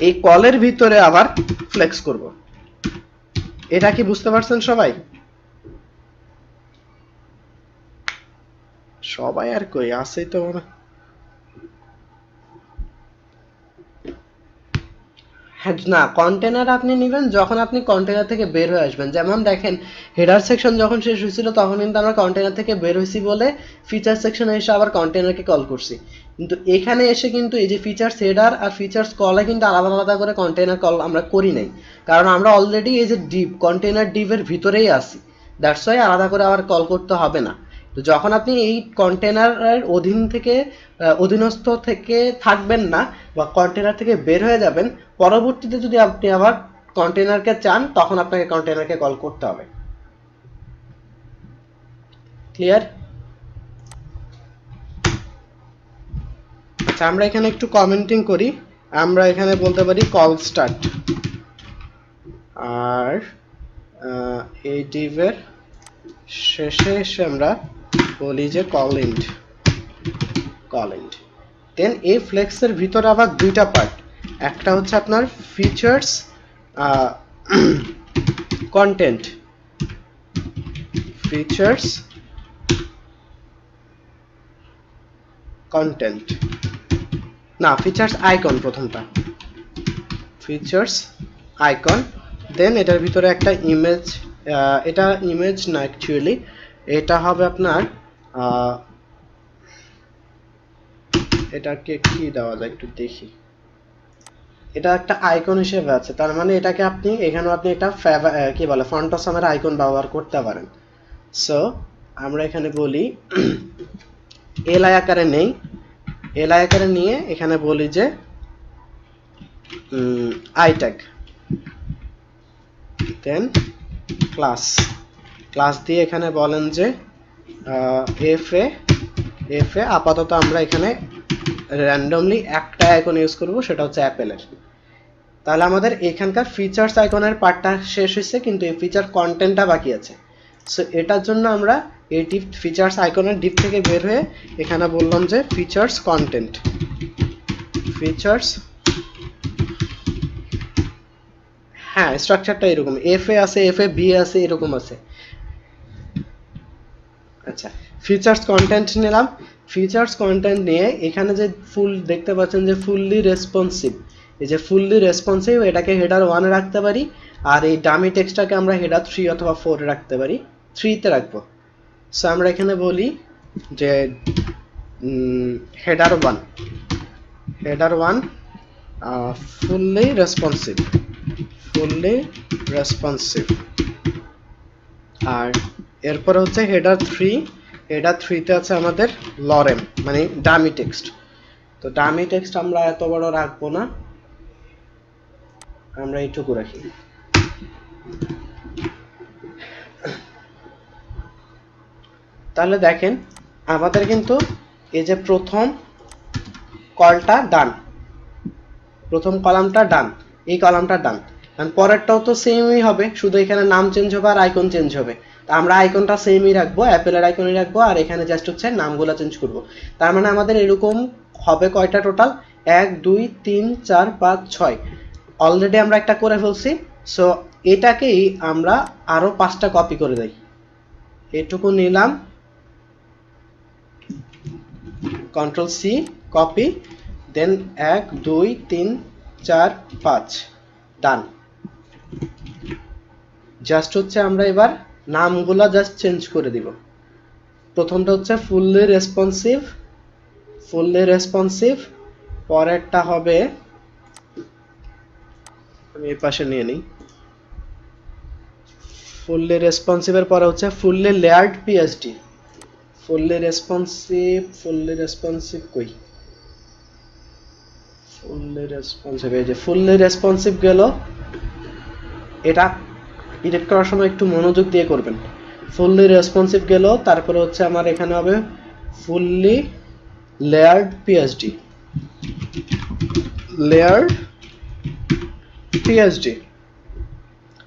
এই কলের ভিতরে আবার ফ্লেক্স করব। এটা কি বুঝতে পারছেন সবাই? সবাই আর কই আছেই তো মনে। হ্যাঁ, না, কন্টেনার আপনি নেবেন যখন আপনি কন্টেনার থেকে বের হয়ে আসবেন। যেমন দেখেন হেডার সেকশন যখন শেষ হয়েছিল তখন কিন্তু আমরা কন্টেনার থেকে বের হয়েছি বলে ফিচার সেকশনে এসে আবার কন্টেনারকে কল করছি, কিন্তু এখানে এসে কিন্তু এই যে ফিচার্স হেডার আর ফিচার্স কলে কিন্তু আলাদা আলাদা করে কন্টেনার কল আমরা করি নাই, কারণ আমরা অলরেডি এই যে ডিভ কন্টেনার ডিভের ভিতরেই আছি, দ্যাটস ওয়াই আলাদা করে আবার কল করতে হবে না। তো যখন আপনি এই কন্টেনারের অধীনস্থ থেকে থাকবেন না বা কন্টেনার থেকে বের হয়ে যাবেন, পরবর্তীতে যদি আপনি আবার কন্টেনারকে চান তখন আপনাকে কন্টেনারকে কল করতে হবে। ক্লিয়ার? আচ্ছা, আমরা এখানে একটু কমেন্টিং করি। আমরা এখানে বলতে পারি কল স্টার্ট, আর এই ডিভের শেষে এসে আমরা বলি যে কলিন্ড। দেন এই ফ্লেক্সের ভিতরে আবার দুইটা পার্ট, একটা হচ্ছে আপনার ফিচার্স কন্টেন্ট, ফিচার্স কন্টেন্ট না ফিচার্স আইকন, প্রথমটা ফিচার্স আইকন। দেন এটার ভিতরে একটা ইমেজ, এটা ইমেজ না অ্যাকচুয়ালি এটা হবে আপনার এটাকে কি দেওয়া যায় একটু দেখি, এটা একটা আইকন হিসেবে আছে, তার মানে এটাকে আপনি এখানে আপনি একটা কি বলে ফন্ট অসামের আইকন ব্যবহার করতে পারেন। সো আমরা এখানে বলি এলআই আকারে নেই, এলআই আকারে নিয়ে এখানে বলি যে আই ট্যাগ, দেন ক্লাস দিয়ে এখানে বলেন যে এফ এ আপাতত আমরা এখানে র্যান্ডমলি একটা আইকন ইউজ করব, সেটা হচ্ছে অ্যাপেলের। তাহলে আমাদের এখানকার ফিচার্স আইকনের পার্টটা শেষ হয়েছে, কিন্তু এই ফিচার কন্টেন্টটা বাকি আছে। সো এটার জন্য আমরা এই ডিপ ফিচার্স আইকনের ডিপ থেকে বের হয়ে এখানে বললাম যে ফিচার্স কন্টেন্ট, ফিচার্স, হ্যাঁ স্ট্রাকচারটা এরকম এফ এ আছে, এফ এ বি আছে, এরকম আছে। আচ্ছা ফিচার্স কন্টেন্ট নিলাম, ফিচার্স কন্টেন্ট নিয়ে এখানে যে ফুল দেখতে পাচ্ছেন যে ফুললি রেসপন্সিভ, এই যে ফুললি রেসপন্সিভ এটাকে হেডার 1 এ রাখতে পারি, আর এই ডামি টেক্সটটাকে আমরা হেডার 3 অথবা 4 এ রাখতে পারি, 3 তে রাখবো। সো আমরা এখানে বলি যে হেডার 1 ফুললি রেসপন্সিভ, আর এরপরে হচ্ছে হেডার 3 তে আছে আমাদের লরেম মানে ডামি টেক্সট। তো ডামি টেক্সট আমরা এত বড় রাখবো না, আমরা এইটুকু রাখি। তাহলে দেখেন আমাদের কিন্তু এই যে প্রথম কলটা ডান, প্রথম কলামটা ডান, এই কলামটা ডান, কারণ পরেরটাও তো সেমই হবে, শুধু এখানে নাম চেঞ্জ হবে আর আইকন চেঞ্জ হবে। তা আমরা আইকনটা সেমই রাখবো, অ্যাপেলের আইকনই রাখবো, আর এখানে জাস্ট হচ্ছে নামগুলো চেঞ্জ করব। তার মানে আমাদের এরকম হবে কয়টা টোটাল, 1 2 3 4 5 6, অলরেডি আমরা একটা করে ফেলছি। সো এটাকেই আমরা আরো 5টা কপি করে দেই, এটুকু নিলাম, কন্ট্রোল সি কপি, দেন 1 2 3 4 5 ডান। জাস্ট হচ্ছে আমরা এবার নামগুলা জাস্ট চেঞ্জ করে দিব। প্রথমটা হচ্ছে ফুললি রেসপন্সিভ, পরেরটা হবে আমি এই পাশে নিয়ে নিই, ফুললি রেসপন্সিভের পরে হচ্ছে fully layered PSD, fully responsive কই, ফুললি রেসপন্সিভ গেল, এটা এডিট করার সময় একটু মনোযোগ দিয়ে করবেন। ফুললি রেসপন্সিভ গেল, তারপরে হচ্ছে আমার এখানে হবে ফুললি লেয়ার্ড পিএসডি,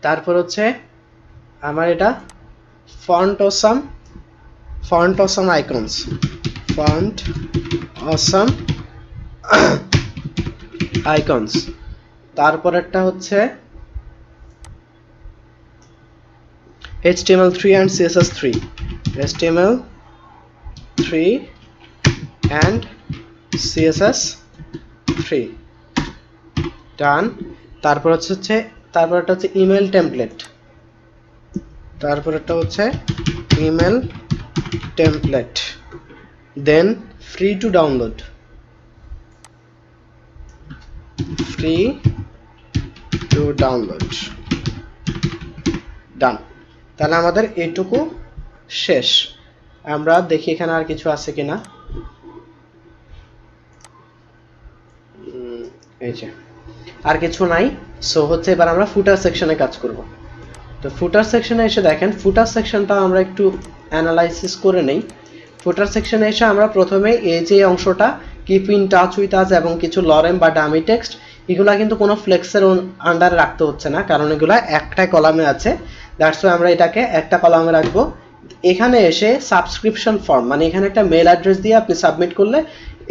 তারপর হচ্ছে আমার এটা ফন্ট অসাম আইকনস, তারপরেরটা হচ্ছে HTML3 and CSS3, HTML3 and CSS3 done. তারপরটা হচ্ছে email template, then free to download, done. তাহলে আমাদের এইটুকু শেষ। আমরা দেখি এখানে আর কিছু আছে কিনা, এই যে আর কিছু নাই। সো হচ্ছে এবার আমরা ফুটার সেকশনে কাজ করব। তো ফুটার সেকশনে এসে দেখেন, ফুটার সেকশনটা আমরা একটু অ্যানালাইসিস করে নেই। ফুটার সেকশনে এসে আমরা প্রথমে এই যে অংশটা কিপ ইন টাচ উইথ আস এবং কিছু লরেম বা ডামি টেক্সট, এগুলা কিন্তু কোনো ফ্লেক্সের আন্ডারে রাখতে হচ্ছে না, কারণ এগুলা একটা কলামে আছে। দ্যাটস ওয়াই আমরা এটাকে একটা কলামে রাখবো। এখানে এসে সাবস্ক্রিপশন ফর্ম, মানে এখানে একটা মেল অ্যাড্রেস দিয়ে আপনি সাবমিট করলে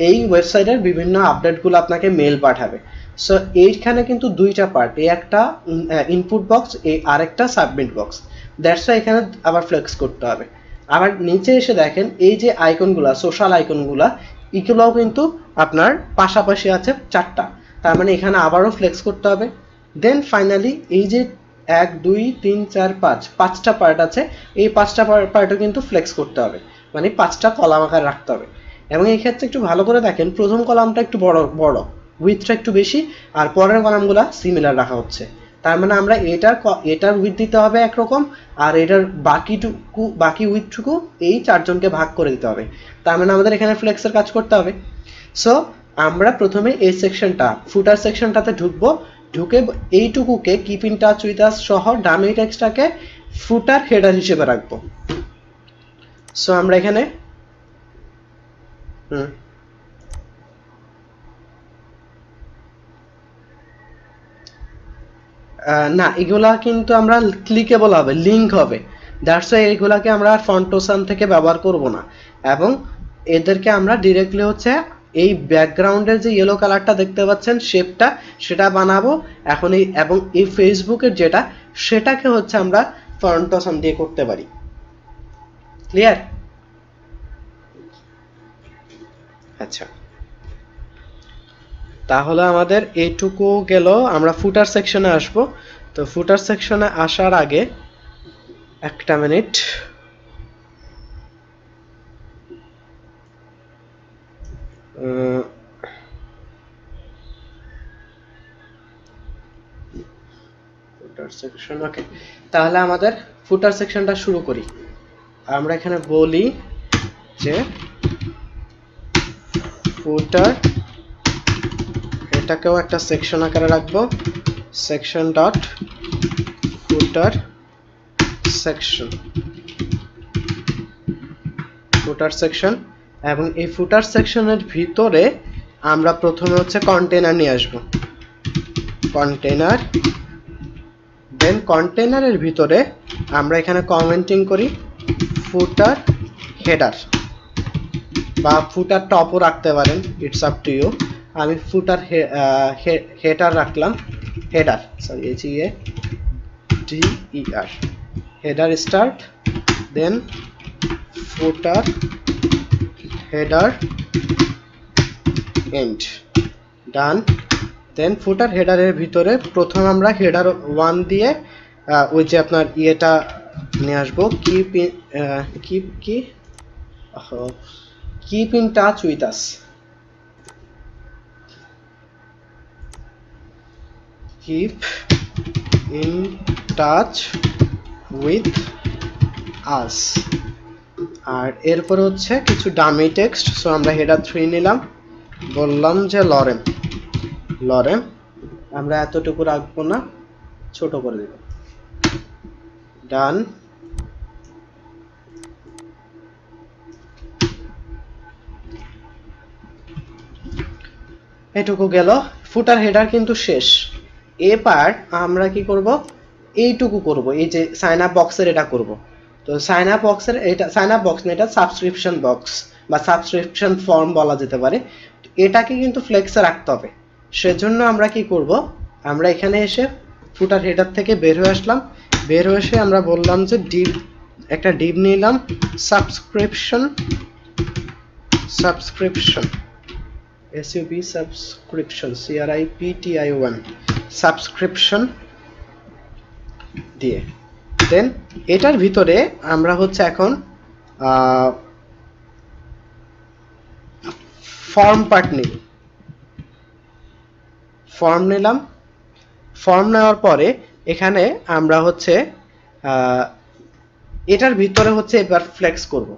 এই ওয়েবসাইটের বিভিন্ন আপডেটগুলো আপনাকে মেল পাঠাবে। সো এইখানে কিন্তু দুইটা পার্ট, এই একটা ইনপুট বক্স, এই আরেকটা সাবমিট বক্স। দ্যাটস ওয়াই এখানে আবার ফ্লেক্স করতে হবে। আবার নিচে এসে দেখেন এই যে আইকনগুলা, সোশ্যাল আইকনগুলা, এগুলোও কিন্তু আপনার পাশাপাশি আছে চারটা, তার মানে এখানে আবারও ফ্লেক্স করতে হবে। দেন ফাইনালি এই যে 1 2 3 4 5 পাঁচটা পার্ট আছে, এই পাঁচটা পার্টও কিন্তু ফ্লেক্স করতে হবে, মানে পাঁচটা কলাম আকার রাখতে হবে। এবং এই ক্ষেত্রে একটু ভালো করে দেখেন, প্রথম কলামটা একটু বড় বড়, উইথটা একটু বেশি, আর পরের কলামগুলা সিমিলার রাখা হচ্ছে। তার মানে আমরা এটার উইথ দিতে হবে একরকম, আর এটার বাকি উইথটুকু এই চারজনকে ভাগ করে দিতে হবে। তার মানে আমাদের এখানে ফ্লেক্সের কাজ করতে হবে। সো আমরা প্রথমে এই সেকশনটা, ফুটার সেকশনটাতে ঢুকবো, ঢুকে এইটুকুকে keep in touch with us সহ ডামি টেক্সটটাকে ফুটার হেডার হিসেবে রাখবো। সো আমরা এখানে না, এগুলা কিন্তু আমরা ক্লিকেবল হবে, লিঙ্ক হবে। দ্যাটস ওয়াই এগুলাকে আমরা ফন্টোসান থেকে ব্যবহার করব না, এবং এদেরকে আমরা ডিরেক্টলি হচ্ছে এই ব্যাকগ্রাউন্ডের যে ইয়েলো কালারটা দেখতে পাচ্ছেন শেপটা, সেটা বানাবো এখন। এবং এই ফেসবুকের যেটা, সেটাকে হচ্ছে আমরা ফন্টোসান দিয়ে করতে পারি। ক্লিয়ার? আচ্ছা, তাহলে আমাদের এইটুকু গেল। আমরা ফুটার সেকশনে আসব। তো ফুটার সেকশনে আসার আগে একটা মিনিট, ফুটার সেকশন, ওকে। তাহলে আমাদের ফুটার সেকশনটা শুরু করি। আমরা এখানে বলি যে ফুটার, এটাকেও একটা সেকশন আকারে রাখবো, সেকশন ডট ফুটার সেকশন, ফুটার সেকশন। এবং এই ফুটার সেকশনের ভিতরে আমরা প্রথমে হচ্ছে কন্টেনার নিয়ে আসবো, কন্টেনার। দেন কন্টেনারের ভিতরে আমরা এখানে কমেন্টিং করি ফুটার হেডার, বা ফুটার টপও রাখতে পারেন, ইটস আপ টু ইউ। আমি ফুটার হেডার রাখলাম, header, sorry HEADER, header start, then footer header end, done. Then footer হেডারের ভিতরে প্রথম আমরা হেডার 1 দিয়ে ওই যে আপনার ইয়েটা নিয়ে আসবো, keep in touch with us, keep in touch with us. আর এরপর হচ্ছে কিছু ডামি টেক্সট। সো আমরা হেডার 3 নিলাম, বললাম যে লরেম, আমরা এতটুকু রাখবো না, ছোট করে দেব, ডান। এটুকু গেল। ফুটার হেডার কিন্তু শেষ। এবার আমরা কি করব, এইটুকু করব, এই যে সাইন আপ বক্সের এটা করব। তো সাইন আপ বক্সের, এটা সাইন আপ বক্স না, এটা সাবস্ক্রিপশন বক্স বা সাবস্ক্রিপশন ফর্ম বলা যেতে পারে। এটাকে কিন্তু ফ্লেক্সে রাখতে হবে। সেজন্য আমরা কি করব, আমরা এখানে এসে ফুটার হেডার থেকে বের হয়ে আসলাম, বের হয়ে এসে আমরা বললাম যে ডিভ, একটা ডিভ নিলাম, subscription SUB subscription CRIPTION subscription দিয়ে। দেন এটার ভিতরে আমরা হচ্ছে এখন ফর্ম পার্ট নিই, ফর্ম নিলাম। ফর্ম নেওয়ার পরে এখানে আমরা হচ্ছে এটার ভিতরে হচ্ছে এবার ফ্লেক্স করব।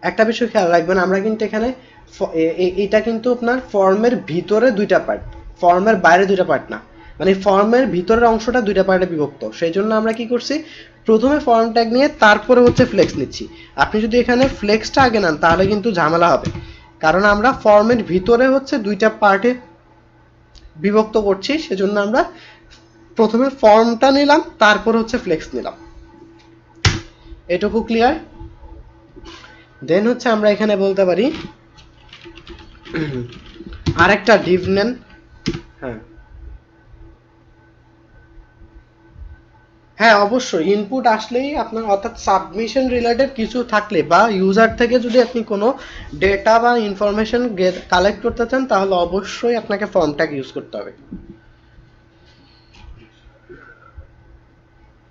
একটা বিষয় খেয়াল রাখবেন, আমরা কিন্তু এখানে এটা কিন্তু আপনার ফর্মের ভিতরে দুইটা পার্ট, ফর্মের বাইরে দুইটা পার্ট না, মানে ফর্মের ভিতরের অংশটা দুইটা পার্টে বিভক্ত। সেই জন্য আমরা কি করছি, প্রথমে ফর্ম ট্যাগ নিয়ে তারপরে হচ্ছে ফ্লেক্স নিচ্ছি। আপনি যদি এখানে ফ্লেক্সটা আগে নেন তাহলে কিন্তু ঝামেলা হবে, কারণ আমরা ফর্মের ভিতরে হচ্ছে দুইটা পার্টে বিভক্ত করছি। সেজন্য আমরা প্রথমে ফর্মটা নিলাম, তারপর হচ্ছে ফ্লেক্স নিলাম। এটুকু ক্লিয়ার? দেন হচ্ছে আমরা এখানে বলতে পারি আরেকটা ডিভ নেন। হ্যাঁ হ্যাঁ অবশ্যই ইনপুট আসলেই আপনার অর্থাৎ সাবমিশন রিলেটেড কিছু থাকলে বা ইউজার থেকে যদি আপনি কোনো ডেটা বা ইনফরমেশন কালেক্ট করতে চান তাহলে অবশ্যই আপনাকে ফর্ম ট্যাগ ইউজ করতে হবে।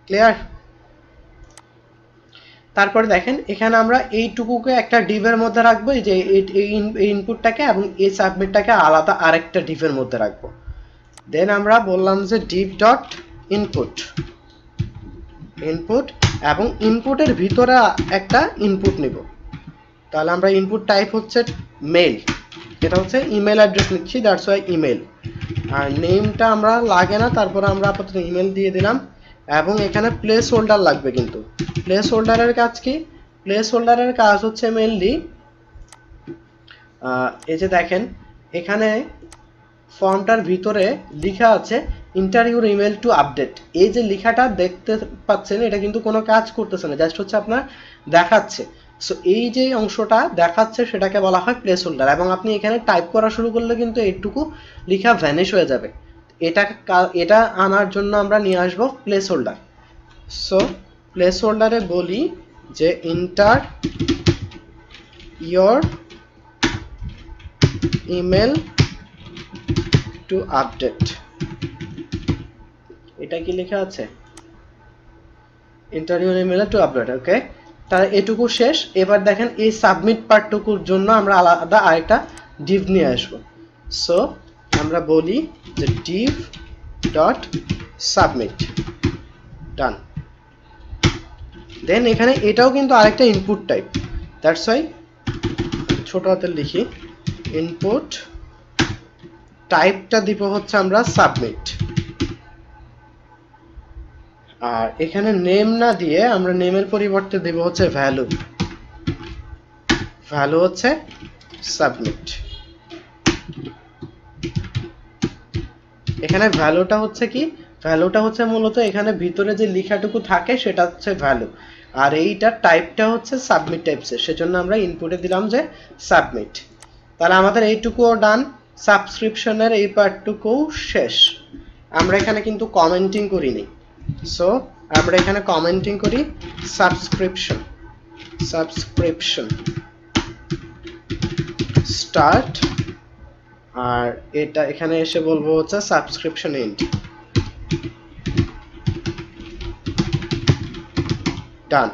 ক্লিয়ার? তারপরে দেখেন এখানে আমরা এইটুকুকে একটা ডিভের মধ্যে রাখবো, এই যে এই ইনপুটটাকে এবং এই সাবমিটটাকে আলাদা আরেকটা ডিভের মধ্যে রাখবো। দেন আমরা বললাম যে ডিভ ডট ইনপুট, ইনপুট এবং ইনপুটের ভিতরে একটা ইনপুট নিব। তাহলে আমরা ইনপুট টাইপ হচ্ছে মেল, এটা হচ্ছে ইমেল অ্যাড্রেস নিচ্ছি, দ্যাটস ওয়াই ইমেল। আর নেমটা আমরা লাগে না, তারপরে আমরা আপাতত ইমেল দিয়ে দিলাম। এবং এখানে প্লেস হোল্ডার লাগবে, কিন্তু প্লেস হোল্ডারের কাজ কি? প্লেস হোল্ডারের কাজ হচ্ছে মেইনলি এই যে দেখেন এখানে ফর্মটার ভিতরে লেখা আছে inter your email to update. এই যে লেখাটা দেখতে পাচ্ছেন এটা কিন্তু কোনো কাজ করতেছে না, জাস্ট হচ্ছে আপনার দেখাচ্ছে। সো এই যে অংশটা দেখাচ্ছে সেটাকে বলা হয় প্লেস হোল্ডার। এবং আপনি এখানে টাইপ করা শুরু করলে কিন্তু এইটুকু লেখা ভ্যানিশ হয়ে যাবে। এটা আনার জন্য আমরা নিয়ে আসবো প্লেস হোল্ডার। সো প্লেস হোল্ডারে বলি যে enter your email to update. এটা কি লেখা আছে? Enter your email to update. Okay, তাহলে এটুকু শেষ। এবার দেখেন এই সাবমিট পার্টটুকুর জন্য আমরা আলাদা আরেকটা ডিভ নিয়ে আসবো। সো আমরা বলি যে ডিভ ডট সাবমিট, ডান। দেন এখানে এটাও কিন্তু আরেকটা ইনপুট টাইপ, দ্যাটস ওয়াই ছোট হাতের লিখি ইনপুট টাইপটা দিব হচ্ছে আমরা সাবমিট। আর এখানে নেম না দিয়ে আমরা নেমের পরিবর্তে দেব হচ্ছে ভ্যালু, ভ্যালু হচ্ছে সাবমিট। এখানে ভ্যালুটা হচ্ছে কি? ভ্যালুটা হচ্ছে মূলত এখানে ভিতরে যে লেখাটুকু থাকে সেটা হচ্ছে ভ্যালু, আর এইটা টাইপটা হচ্ছে সাবমিট টাইপসের, সেজন্য আমরা ইনপুটে দিলাম যে সাবমিট। তাহলে আমাদের এইটুকুও ডান, সাবস্ক্রিপশনের এই পার্টটুকুও শেষ। আমরা এখানে কিন্তু কমেন্টিং করিনি, সো আমরা এখানে কমেন্টিং করি সাবস্ক্রিপশন, সাবস্ক্রিপশন স্টার্ট। আর এটা এখানে এসে বলবো হচ্ছে সাবস্ক্রিপশন এন্ড, ডান।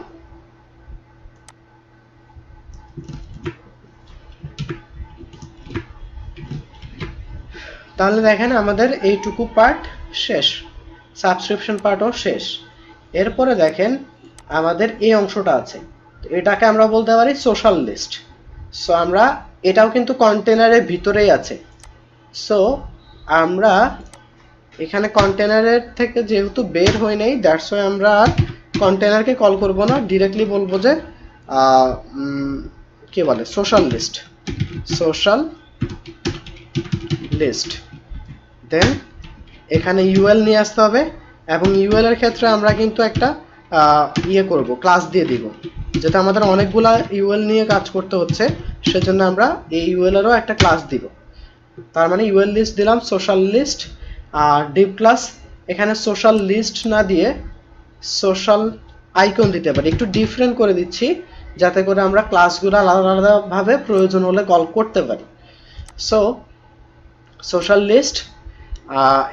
তাহলে দেখেন আমাদের এইটুকু পার্ট শেষ, সাবস্ক্রিপশন পার্টও শেষ। এরপরে দেখেন আমাদের এই অংশটা আছে, এটাকে আমরা বলতে পারি সোশ্যাল লিস্ট। সো আমরা এটাও কিন্তু কন্টেনারের ভিতরেই আছে। সো আমরা এখানে কন্টেনারের থেকে যেহেতু বের হই নাই, দ্যাটস ওয়াই আমরা আর কন্টেনারকে কল করব না, ডিরেক্টলি বলবো যে কি বলে সোশ্যাল লিস্ট, সোশ্যাল লিস্ট। দেন এখানে ইউএল নিয়ে আসতে হবে, এবং ইউএল এর ক্ষেত্রে আমরা কিন্তু একটা ইয়ে করব, ক্লাস দিয়ে দিব, যেটা আমাদের অনেকগুলা ইউএল নিয়ে কাজ করতে হচ্ছে, সেজন্য আমরা এই ইউএল এরও একটা ক্লাস দিব। তার মানে ইউএল লিস্ট দিলাম, সোশ্যাল লিস্ট, আর ডিভ ক্লাস এখানে সোশ্যাল লিস্ট না দিয়ে সোশ্যাল আইকন দিতে পারি, একটু ডিফারেন্ট করে দিচ্ছি যাতে করে আমরা ক্লাসগুলো আলাদা আলাদাভাবে প্রয়োজন হলে কল করতে পারি। সো সোশ্যাল লিস্ট,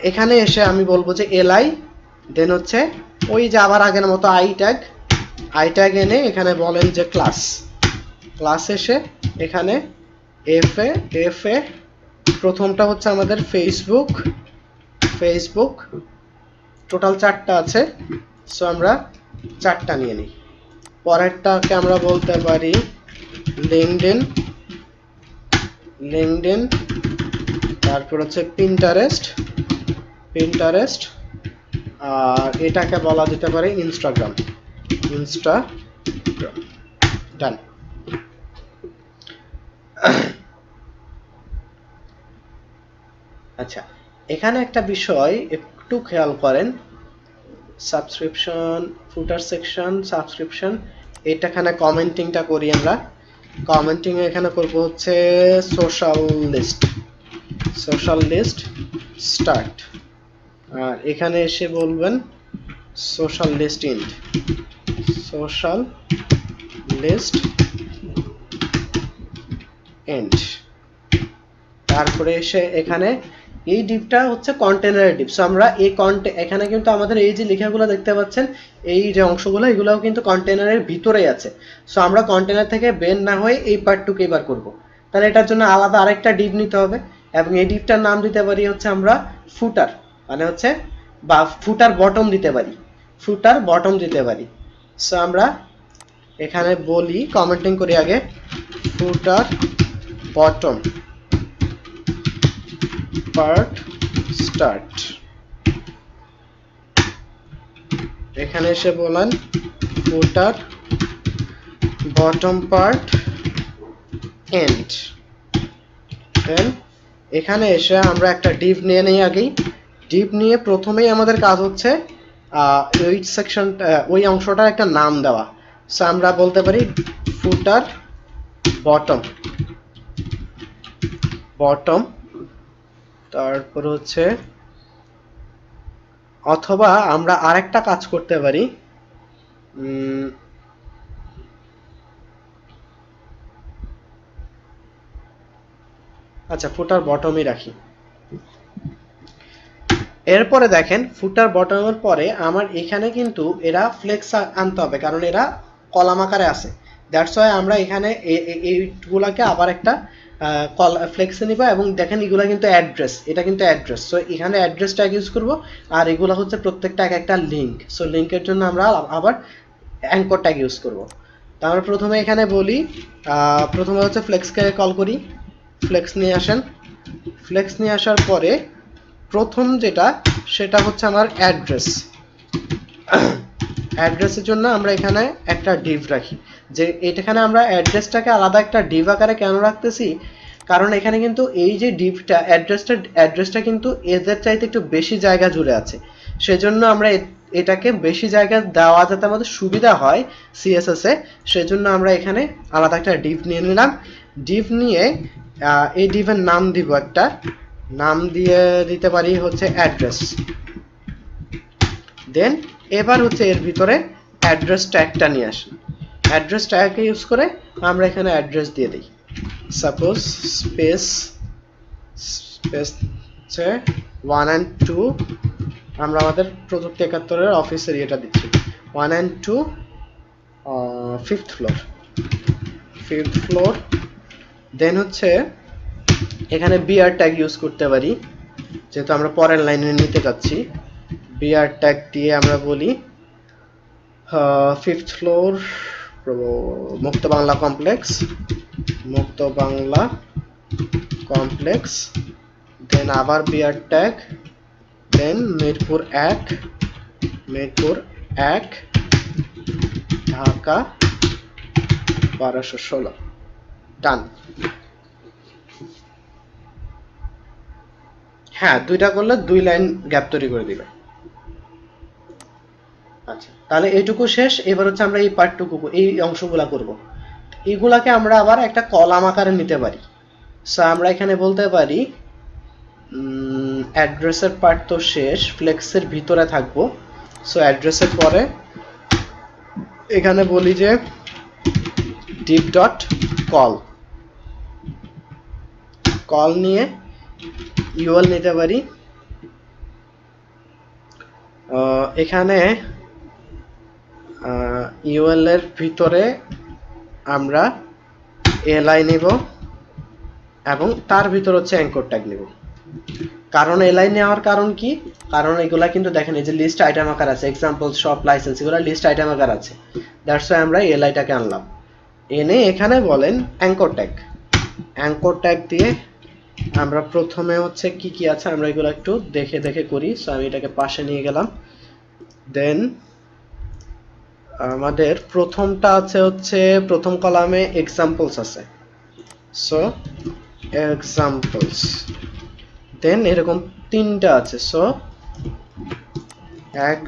এখানে এসে আমি বলবো যে এলআই, দেন হচ্ছে ওই যে আবার আগের মতো আই ট্যাগ এনে এখানে বলেন যে ক্লাস, ক্লাস এসে এখানে এফ এ প্রথমটা হচ্ছে আমাদের ফেসবুক, ফেসবুক টোটাল 4টা আছে, সো আমরা 4টা নিয়ে নিই। পরেরটাকে আমরা বলতে পারি লিঙ্কডইন, লিঙ্কডইন, তারপর হচ্ছে পিন্টারেস্ট, পিন্টারেস্ট, আর এটাকে বলা যেতে পারে ইনস্টাগ্রাম, ইনস্টাগ্রাম, ডান। আচ্ছা, এখানে একটা বিষয় একটু খেয়াল করেন, সাবস্ক্রিপশন ফুটার সেকশন, সাবস্ক্রিপশন এইটাখানে কমেন্টিংটা করি আমরা। কমেন্টিং এখানে করব হচ্ছে সোশ্যাল লিস্ট স্টার্ট। আর এখানে এসে বলবেন social list end, social list end. তারপরে এসে এখানে এই ডিপটা হচ্ছে কন্টেনারের ডিপ। সো আমরা এই এখানে কিন্তু আমাদের এই যে লেখাগুলো দেখতে পাচ্ছেন, এই যে অংশগুলো, এগুলোও কিন্তু কন্টেনারের ভিতরেই আছে। সো আমরা কন্টেনার থেকে বের না হয়ে এই পার্টটুকু এবার করব। তাহলে এটার জন্য আলাদা আরেকটা ডিপ নিতে হবে, এবং এই ডিপটার নাম দিতে পারি হচ্ছে আমরা ফুটার, মানে হচ্ছে বা ফুটার বটম দিতে পারি, ফুটার বটম দিতে পারি। সো আমরা এখানে বলি, কমেন্টিং করি আগে, ফুটার বটম পার্ট স্টার্ট। এখানে এসে বলেন ফুটার বটম পার্ট এন্ড। দেন এখানে এসে আমরা একটা ডিভ নিয়ে নেই আগেই। ডিভ নিয়ে প্রথমেই আমাদের কাজ হচ্ছে ওই সেকশনটা, ওই অংশটার একটা নাম দেওয়া। সো আমরা বলতে পারি ফুটার বটম। তারপর হচ্ছে, অথবা আমরা আরেকটা কাজ করতে পারি, আচ্ছা ফুটার বটমই রাখি। এরপরে দেখেন ফুটার বটমের পরে আমার এখানে কিন্তু এরা ফ্লেক্স আনতে হবে, কারণ এরা কলাম আকারে আছে। দ্যাটস ওয়াই আমরা এখানে এইগুলাকে আবার একটা ফ্লেক্সে নিব। এবং দেখেন এগুলা কিন্তু অ্যাড্রেস, এটা কিন্তু অ্যাড্রেস। সো এখানে অ্যাড্রেস ট্যাগ ইউজ করব, আর এগুলো হচ্ছে প্রত্যেকটা এক একটা লিঙ্ক। সো লিঙ্কের জন্য আমরা আবার অ্যাঙ্কর ট্যাগ ইউজ করব। তাহলে প্রথমে এখানে বলি, প্রথমে হচ্ছে ফ্লেক্সকে কল করি, ফ্লেক্স নিয়ে আসেন। ফ্লেক্স নিয়ে আসার পরে প্রথম যেটা, সেটা হচ্ছে আমার অ্যাড্রেস। অ্যাড্রেসের জন্য আমরা এখানে একটা ডিভ রাখি। যে এখানে আমরা অ্যাড্রেসটাকে আলাদা একটা ডিভ আকারে কেন রাখতেছি, কারণ এখানে কিন্তু এই যে ডিভটা, অ্যাড্রেসটা কিন্তু এদের চাইতে একটু বেশি জায়গা জুড়ে আছে। সেজন্য আমরা এটাকে বেশি জায়গা দেওয়া যাতে আমাদের সুবিধা হয় সিএসএস এ, সেজন্য আমরা এখানে আলাদা একটা ডিভ নিয়ে নিলাম। ডিভ নিয়ে এই ডিভের নাম দিব, একটা নাম দিয়ে দিতে পারি হচ্ছে অ্যাড্রেস। দেন এবার হচ্ছে এর ভিতরে অ্যাড্রেস ট্যাগটা নিয়ে আসি। অ্যাড্রেস ট্যাগকে ইউজ করে আমরা এখানে অ্যাড্রেস দিয়ে দিই, সাপোজ স্পেস হচ্ছে 1 and 2। আমরা আমাদের প্রযুক্তি 71-এর অফিসের ইয়েটা দিচ্ছি 1 and 2 5th ফ্লোর। দেন হচ্ছে এখানে বিআর ট্যাগ ইউজ করতে পারি, যেহেতু আমরা পরের লাইনে নিতে যাচ্ছি। বিআর ট্যাগ দিয়ে আমরা বলি 5th ফ্লোর মুক্ত বাংলা কমপ্লেক্স। দেন আবার বিআর ট্যাগ, দেন মিরপুর 1 ঢাকা 1216। ডান। হ্যাঁ, দুইটা করলে 2 লাইন গ্যাপ তৈরি করে দিবে। আচ্ছা, তাহলে এইটুকু শেষ। এবার হচ্ছে আমরা এই পার্টটুকু, এই অংশগুলা করব। এগুলাকে আমরা আবার একটা কলাম আকারে নিতে পারি। সো আমরা এখানে বলতে পারি অ্যাড্রেসের পার্ট তো শেষ, ফ্লেক্সের ভিতরে থাকবো। সো অ্যাড্রেসের পরে এখানে বলি যে ডিপ ডট কল নিয়ে ইউএল নিতে পারি। এখানে ইউএল এর ভিতরে আমরা এলআই নিব, এবং তার ভিতর হচ্ছে অ্যাঙ্কর ট্যাগ নিব। কারণ এলআই নেওয়ার কারণ কি, কারণ এগুলা কিন্তু দেখেন এই যে লিস্ট আইটেম আকার আছে, এক্সাম্পল শপ লাইসেন্স, এগুলো লিস্ট আইটেম আকার আছে। দ্যাটস ওয়াই আমরা এলআইটাকে আনলাম। এনে এখানে বলেন অ্যাঙ্কর ট্যাগ দিয়ে আমরা প্রথমে হচ্ছে কি কি আছে আমরা এগুলো একটু দেখে করি। সো আমি এটাকে পাশে নিয়ে গেলাম। দেন আমাদের প্রথমটা আছে হচ্ছে প্রথম কলামে এক্সাম্পলস আছে। So examples. দেন এরকম 3টা আছে। সো 1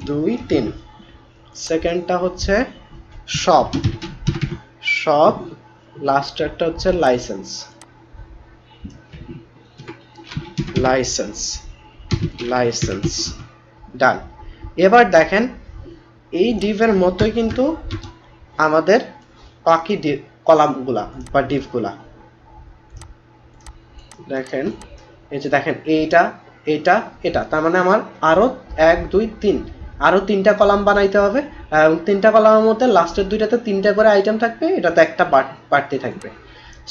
2 3। সেকেন্ডটা হচ্ছে শপ, শপ, লাস্টেরটা হচ্ছে লাইসেন্স, লাইসেন্স, লাইসেন্স, ডান। এবার দেখেন এই ডিভের মতোই কিন্তু আমাদের বাকি কলামগুলা বা ডিভগুলা দেখেন, এই যে দেখেন এইটা, এটা, এটা, তার মানে আমার আরো 1 2 3 আরো 3টা কলাম বানাইতে হবে, এবং 3টা কলামের মধ্যে লাস্টের দুইটাতে 3টা করে আইটেম থাকবে, এটাতে একটা বাড়তি থাকবে।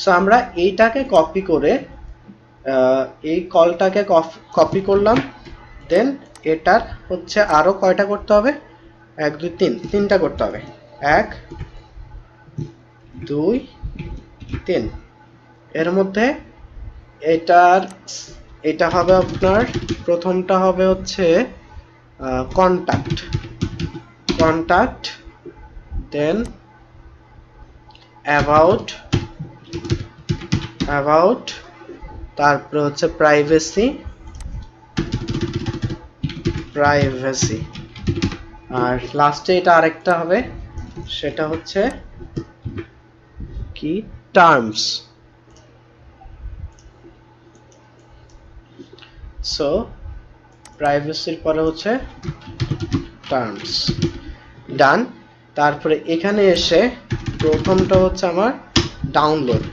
সো আমরা এইটাকে কপি করে এই কলটাকে কপি করলাম, দেন এটার হচ্ছে আরো কয়টা করতে হবে, 1 2 3, 3টা করতে হবে, 1 2 3। এর মধ্যে এটার, এটা হবে আপনার প্রথমটা হবে হচ্ছে contact, contact, then about, about, তারপরে হচ্ছে প্রাইভেসি, প্রাইভেসি, আর লাস্টে এটা আরেকটা হবে, সেটা হচ্ছে কি, টার্মস। সো প্রাইভেসির পরে হচ্ছে টার্মস, ডান। তারপরে এখানে এসে প্রথমটা হচ্ছে আমার ডাউনলোড,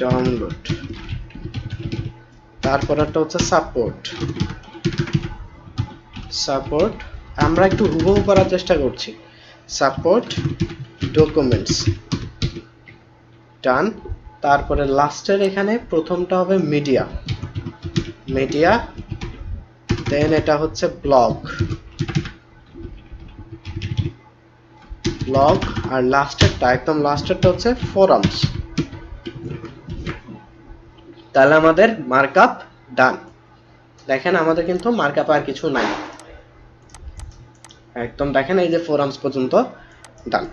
ডাউনলোড, তারপরেরটা হচ্ছে সাপোর্ট, সাপোর্ট, আমরা একটু হুবহু করার চেষ্টা করছি, সাপোর্ট ডকুমেন্টস, ডান। তারপরে লাস্টের এখানে প্রথমটা হবে মিডিয়া, মিডিয়া, দেন এটা হচ্ছে ব্লগ, ব্লগ, আর লাস্টেরটা একদম লাস্টেরটা হচ্ছে ফোরামস। তাহলে আমাদের মার্কআপ ডান। দেখেন আমাদের কিন্তু মার্কআপ আর কিছু নাই, একদম দেখেন এই যে ফোরামস পর্যন্ত ডান।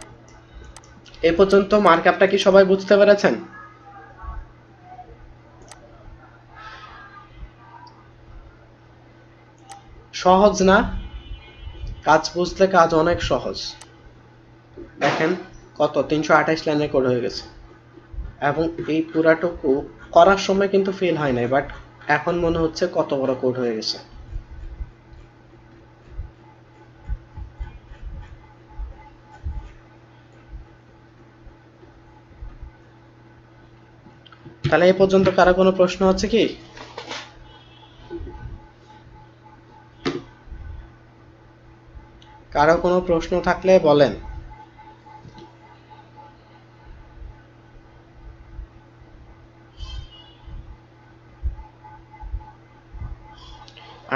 এ পর্যন্ত মার্কআপটা কি সবাই বুঝতে পেরেছেন? সহজ না? কাজ বুঝলে কাজ অনেক সহজ। দেখেন কত 328 লাইনের কোড হয়ে গেছে, এবং এই পুরাটুকু করার সময় কিন্তু ফিল হয় নাই, বাট এখন মনে হচ্ছে কত বড় কোড হয়ে গেছে। তাহলে এই পর্যন্ত কারো কোনো প্রশ্ন আছে কি? কারো কোনো প্রশ্ন থাকলে বলেন।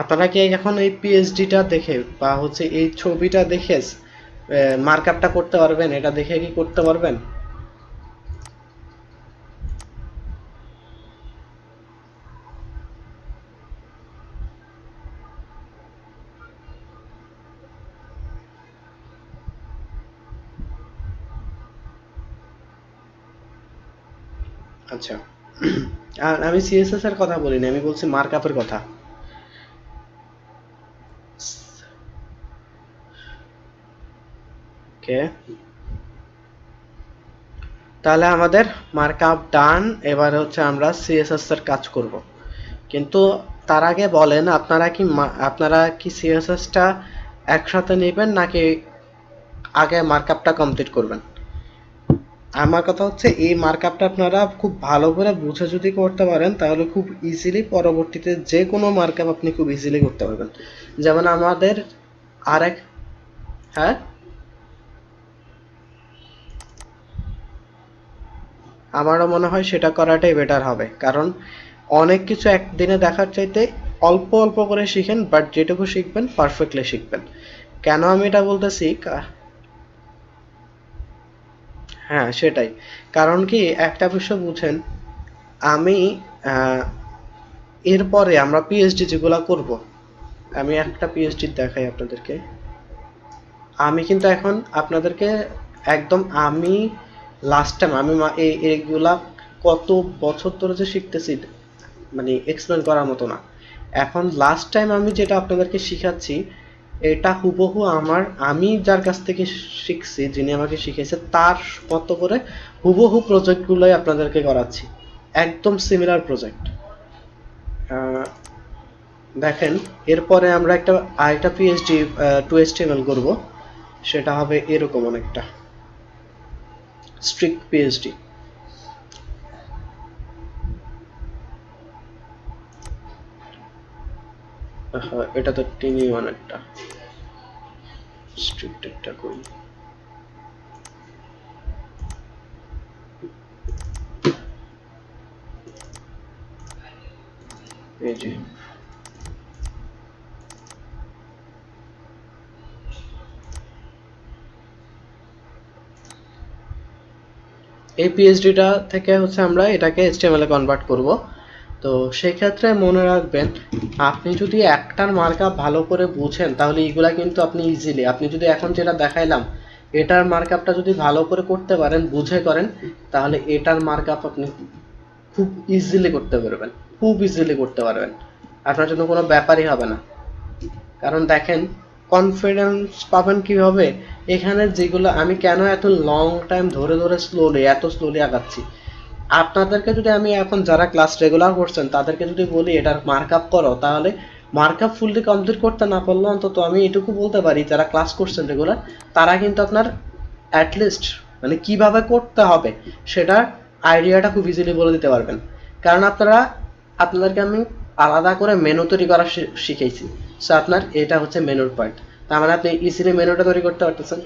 আপনারা কি এখন এই পিএইচডিটা দেখে বা হচ্ছে এই ছবিটা দেখে মার্কআপটা করতে পারবেন? এটা দেখে কি করতে পারবেন? আচ্ছা, আর আমি সিএসএস এর কথা বলিনি, আমি বলছি মার্কআপের কথা। ওকে, তাহলে আমাদের মার্কআপ ডান। এবার হচ্ছে আমরা সিএসএস এর কাজ করব, কিন্তু তার আগে বলেন আপনারা কি সিএসএসটা একসাথে নেবেন নাকি আগে মার্কআপটা কমপ্লিট করবেন? আমার কথা হচ্ছে এই মার্কআপটা আপনারা খুব ভালো করে বুঝে যদি করতে পারেন তাহলে খুব ইজিলি পরবর্তীতে যে কোনো মার্কআপ আপনি খুব ইজিলি করতে পারবেন। যেমন আমাদের আরেক, হ্যাঁ আমারও মনে হয় সেটা করাটাই বেটার হবে, কারণ অনেক কিছু একদিনে দেখার চাইতে অল্প অল্প করে শিখেন, বাট যেটুকু শিখবেন পারফেক্টলি শিখবেন। কেন আমি এটা বলতেছি, হ্যাঁ সেটাই, কারণ কি একটা বিষয় বুঝেন, আমি এরপরে আমরা পিএইচডি যেগুলা করব, আমি একটা পিএইচডি দেখাই আপনাদেরকে। আমি কিন্তু এখন আপনাদেরকে একদম, আমি লাস্ট টাইম আমি এইগুলা কত বছর ধরে যে শিখতেছি, মানে এক্সপ্লেন করার মতো না। এখন লাস্ট টাইম আমি যেটা আপনাদেরকে শিখাচ্ছি, এটা হুবহু আমি যার কাছ থেকে শিখছি, যিনি আমাকে শিখেছে তার মতো করে হুবহু প্রজেক্টগুলোই আপনাদেরকে করাচ্ছি, একদম সিমিলার প্রজেক্ট। দেখেন, এরপরে আমরা আরেকটা পিএইচডি টু এইচটিএমএল করব, সেটা হবে এরকম অনেকটা স্ট্রিক্ট পিএইচডি। এটা তো টিনি অনেকটা স্ট্রিক্ট একটা করি। এই যে এই পিএইচডিটা থেকে হচ্ছে আমরা এটাকে এইচটিএমএল এ কনভার্ট করব। তো সেই ক্ষেত্রে মনে রাখবেন, আপনি যদি একটার মার্কআপ ভালো করে বুঝেন তাহলে এইগুলা কিন্তু আপনি ইজিলি, আপনি যদি এখন যেটা দেখাইলাম এটার মার্কআপটা যদি ভালো করে করতে পারেন, বুঝে করেন, তাহলে এটার মার্কআপ আপনি খুব ইজিলি করতে পারবেন, খুব ইজিলি করতে পারবেন, আপনার জন্য কোনো ব্যাপারই হবে না। কারণ দেখেন, কনফিডেন্স পাবেন কিভাবে, এখানে যেগুলো আমি কেন এত লং টাইম ধরে ধরে এত স্লোলি আগাচ্ছি, আপনাদেরকে যদি আমি এখন যারা ক্লাস রেগুলার করছেন তাদেরকে যদি বলি এটার মার্কআপ করো, তাহলে মার্কআপ ফুললি কমপ্লিট করতে না পারলেও অন্তত আমি এটুকু বলতে পারি যারা ক্লাস করছেন রেগুলার, তারা কিন্তু আপনার অ্যাটলিস্ট মানে কিভাবে করতে হবে সেটার আইডিয়াটা খুব ইজিলি বলে দিতে পারবেন। কারণ আপনাদেরকে আমি আলাদা করে মেনু তৈরি করা শিখেছি। সো আপনার এটা হচ্ছে মেনুর পার্ট, তার মানে আপনি ইজিলি মেনুটা তৈরি করতে পারতেছেন।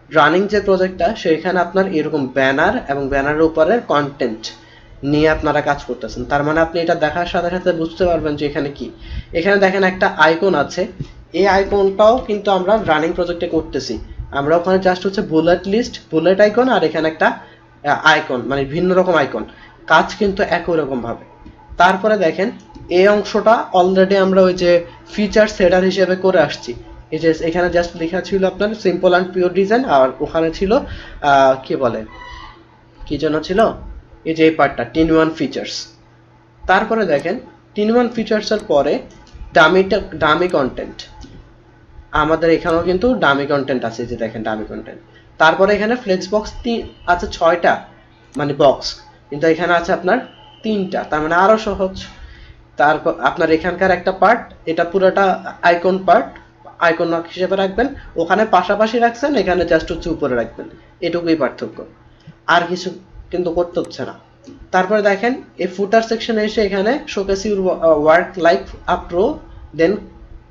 রানিং যে প্রজেক্টটা সেখানে আপনার এরকম ব্যানার এবং ব্যানারের উপরে কন্টেন্ট নিয়ে আপনারা কাজ করতেছেন, তার মানে আপনি এটা দেখার সাথে সাথে বুঝতে পারবেন যে এখানে কি। এখানে দেখেন একটা আইকন আছে, এই আইকনটাও কিন্তু আমরা রানিং প্রজেক্টে করতেছি। আমরা ওখানে জাস্ট হচ্ছে বুলেট লিস্ট, বুলেট আইকন, আর এখানে একটা আইকন, মানে ভিন্ন রকম আইকন, কাজ কিন্তু একই রকম ভাবে। তারপরে দেখেন, এই অংশটা অলরেডি আমরা ওই যে ফিচার সেটার হিসেবে করে আসছি। এই যে এখানে জাস্ট লেখা ছিল আপনার সিম্পল অ্যান্ড পিওর ডিজাইন, আর ওখানে ছিল কি বলে, কি যেন ছিল, এই যে এই পার্টটা টিন ওয়ান ফিচার্স। তারপরে দেখেন, টিন ওয়ান ফিচার্সের পরে ডামি কন্টেন্ট, আমাদের এখানেও কিন্তু ডামি কন্টেন্ট আছে, যে দেখেন ডামি কন্টেন্ট। তারপরে এখানে ফ্লেক্স বক্স আছে 6টা, মানে বক্স, কিন্তু এখানে আছে আপনার 3টা, তার মানে আরো সহজ। তারপর আপনার এখানকার একটা পার্ট, এটা পুরোটা আইকন পার্ট, আইকন হিসেবে রাখবেন, ওখানে পাশাপাশি রাখছেন, এখানে জাস্ট হচ্ছে উপরে রাখবেন, এটুকুই পার্থক্য, আর কিছু কিন্তু করতে হচ্ছে না। তারপরে দেখেন, এই ফুটার সেকশনে এসে এখানে showcase your work like a pro, then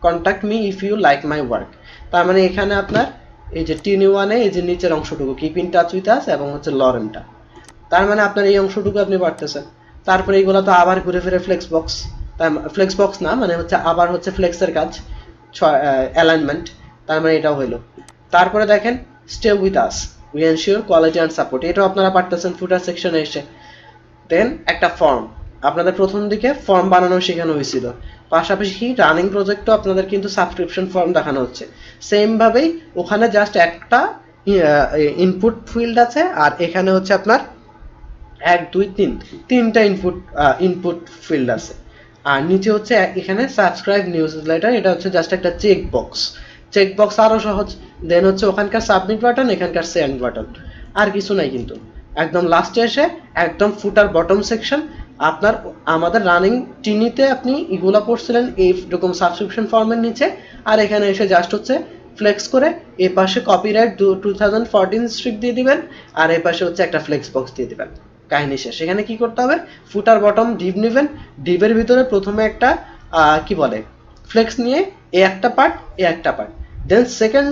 contact me if you like my work. তার মানে এখানে আপনার এই যে টিনি ওয়ানে এই যে নিচের অংশটুকু কিপ ইন টাচ উইথ আস এবং হচ্ছে লরেমটা, তার মানে আপনার এই অংশটুকু আপনি পারতেছেন। তারপরে এইগুলো তো আবার ঘুরে ফিরে ফ্লেক্স বক্স, ফ্লেক্স বক্স না, মানে হচ্ছে আবার হচ্ছে ফ্লেক্সের কাজ, অ্যালাইনমেন্ট, তার মানে এটাও হইলো। তারপরে দেখেন, stay with us, we ensure quality and support, এটাও আপনারা পারতেছেন ফুটার সেকশনে এসে। দেন একটা ফর্ম, আপনাদের প্রথম দিকে ফর্ম বানানো শেখানো হয়েছিল, পাশাপাশি রানিং প্রজেক্টও আপনাদের কিন্তু সাবস্ক্রিপশন ফর্ম দেখানো হচ্ছে। সেম ভাবেই ওখানে জাস্ট একটা ইনপুট ফিল্ড আছে, আর এখানে হচ্ছে আপনার 1 2 3 তিনটা ইনপুট ফিল্ড আছে, আর নিচে হচ্ছে এখানে সাবস্ক্রাইব নিউজ লেটার, এটা হচ্ছে জাস্ট একটা চেক বক্স। চেক বক্স আরো সহজ। দেন হচ্ছে ওখানকার সাবমিট বাটন, এখানকার সেন্ড বাটন, আর কিছু নাই কিন্তু। একদম লাস্টে এসে একদম ফুটার বটম সেকশন, আপনার আমাদের রানিং টিনিতে আপনি এগুলা পড়ছিলেন এইরকম সাবস্ক্রিপশন ফর্মের নিচে, আর এখানে এসে জাস্ট হচ্ছে ফ্লেক্স করে এই পাশে কপিরাইট 2014 স্ট্রিক দিয়ে দিবেন, আর এই পাশে হচ্ছে একটা ফ্লেক্স বক্স দিয়ে দিবেন, কাহিনী শেষ। সেখানে কি করতে হবে, ফুটার বটম ডিপ নেবেন, ডিপের ভিতরে প্রথমে একটা কি বলে ফ্লেক্স নিয়ে এ একটা পার্ট, এ একটা পার্ট, দেন সেকেন্ড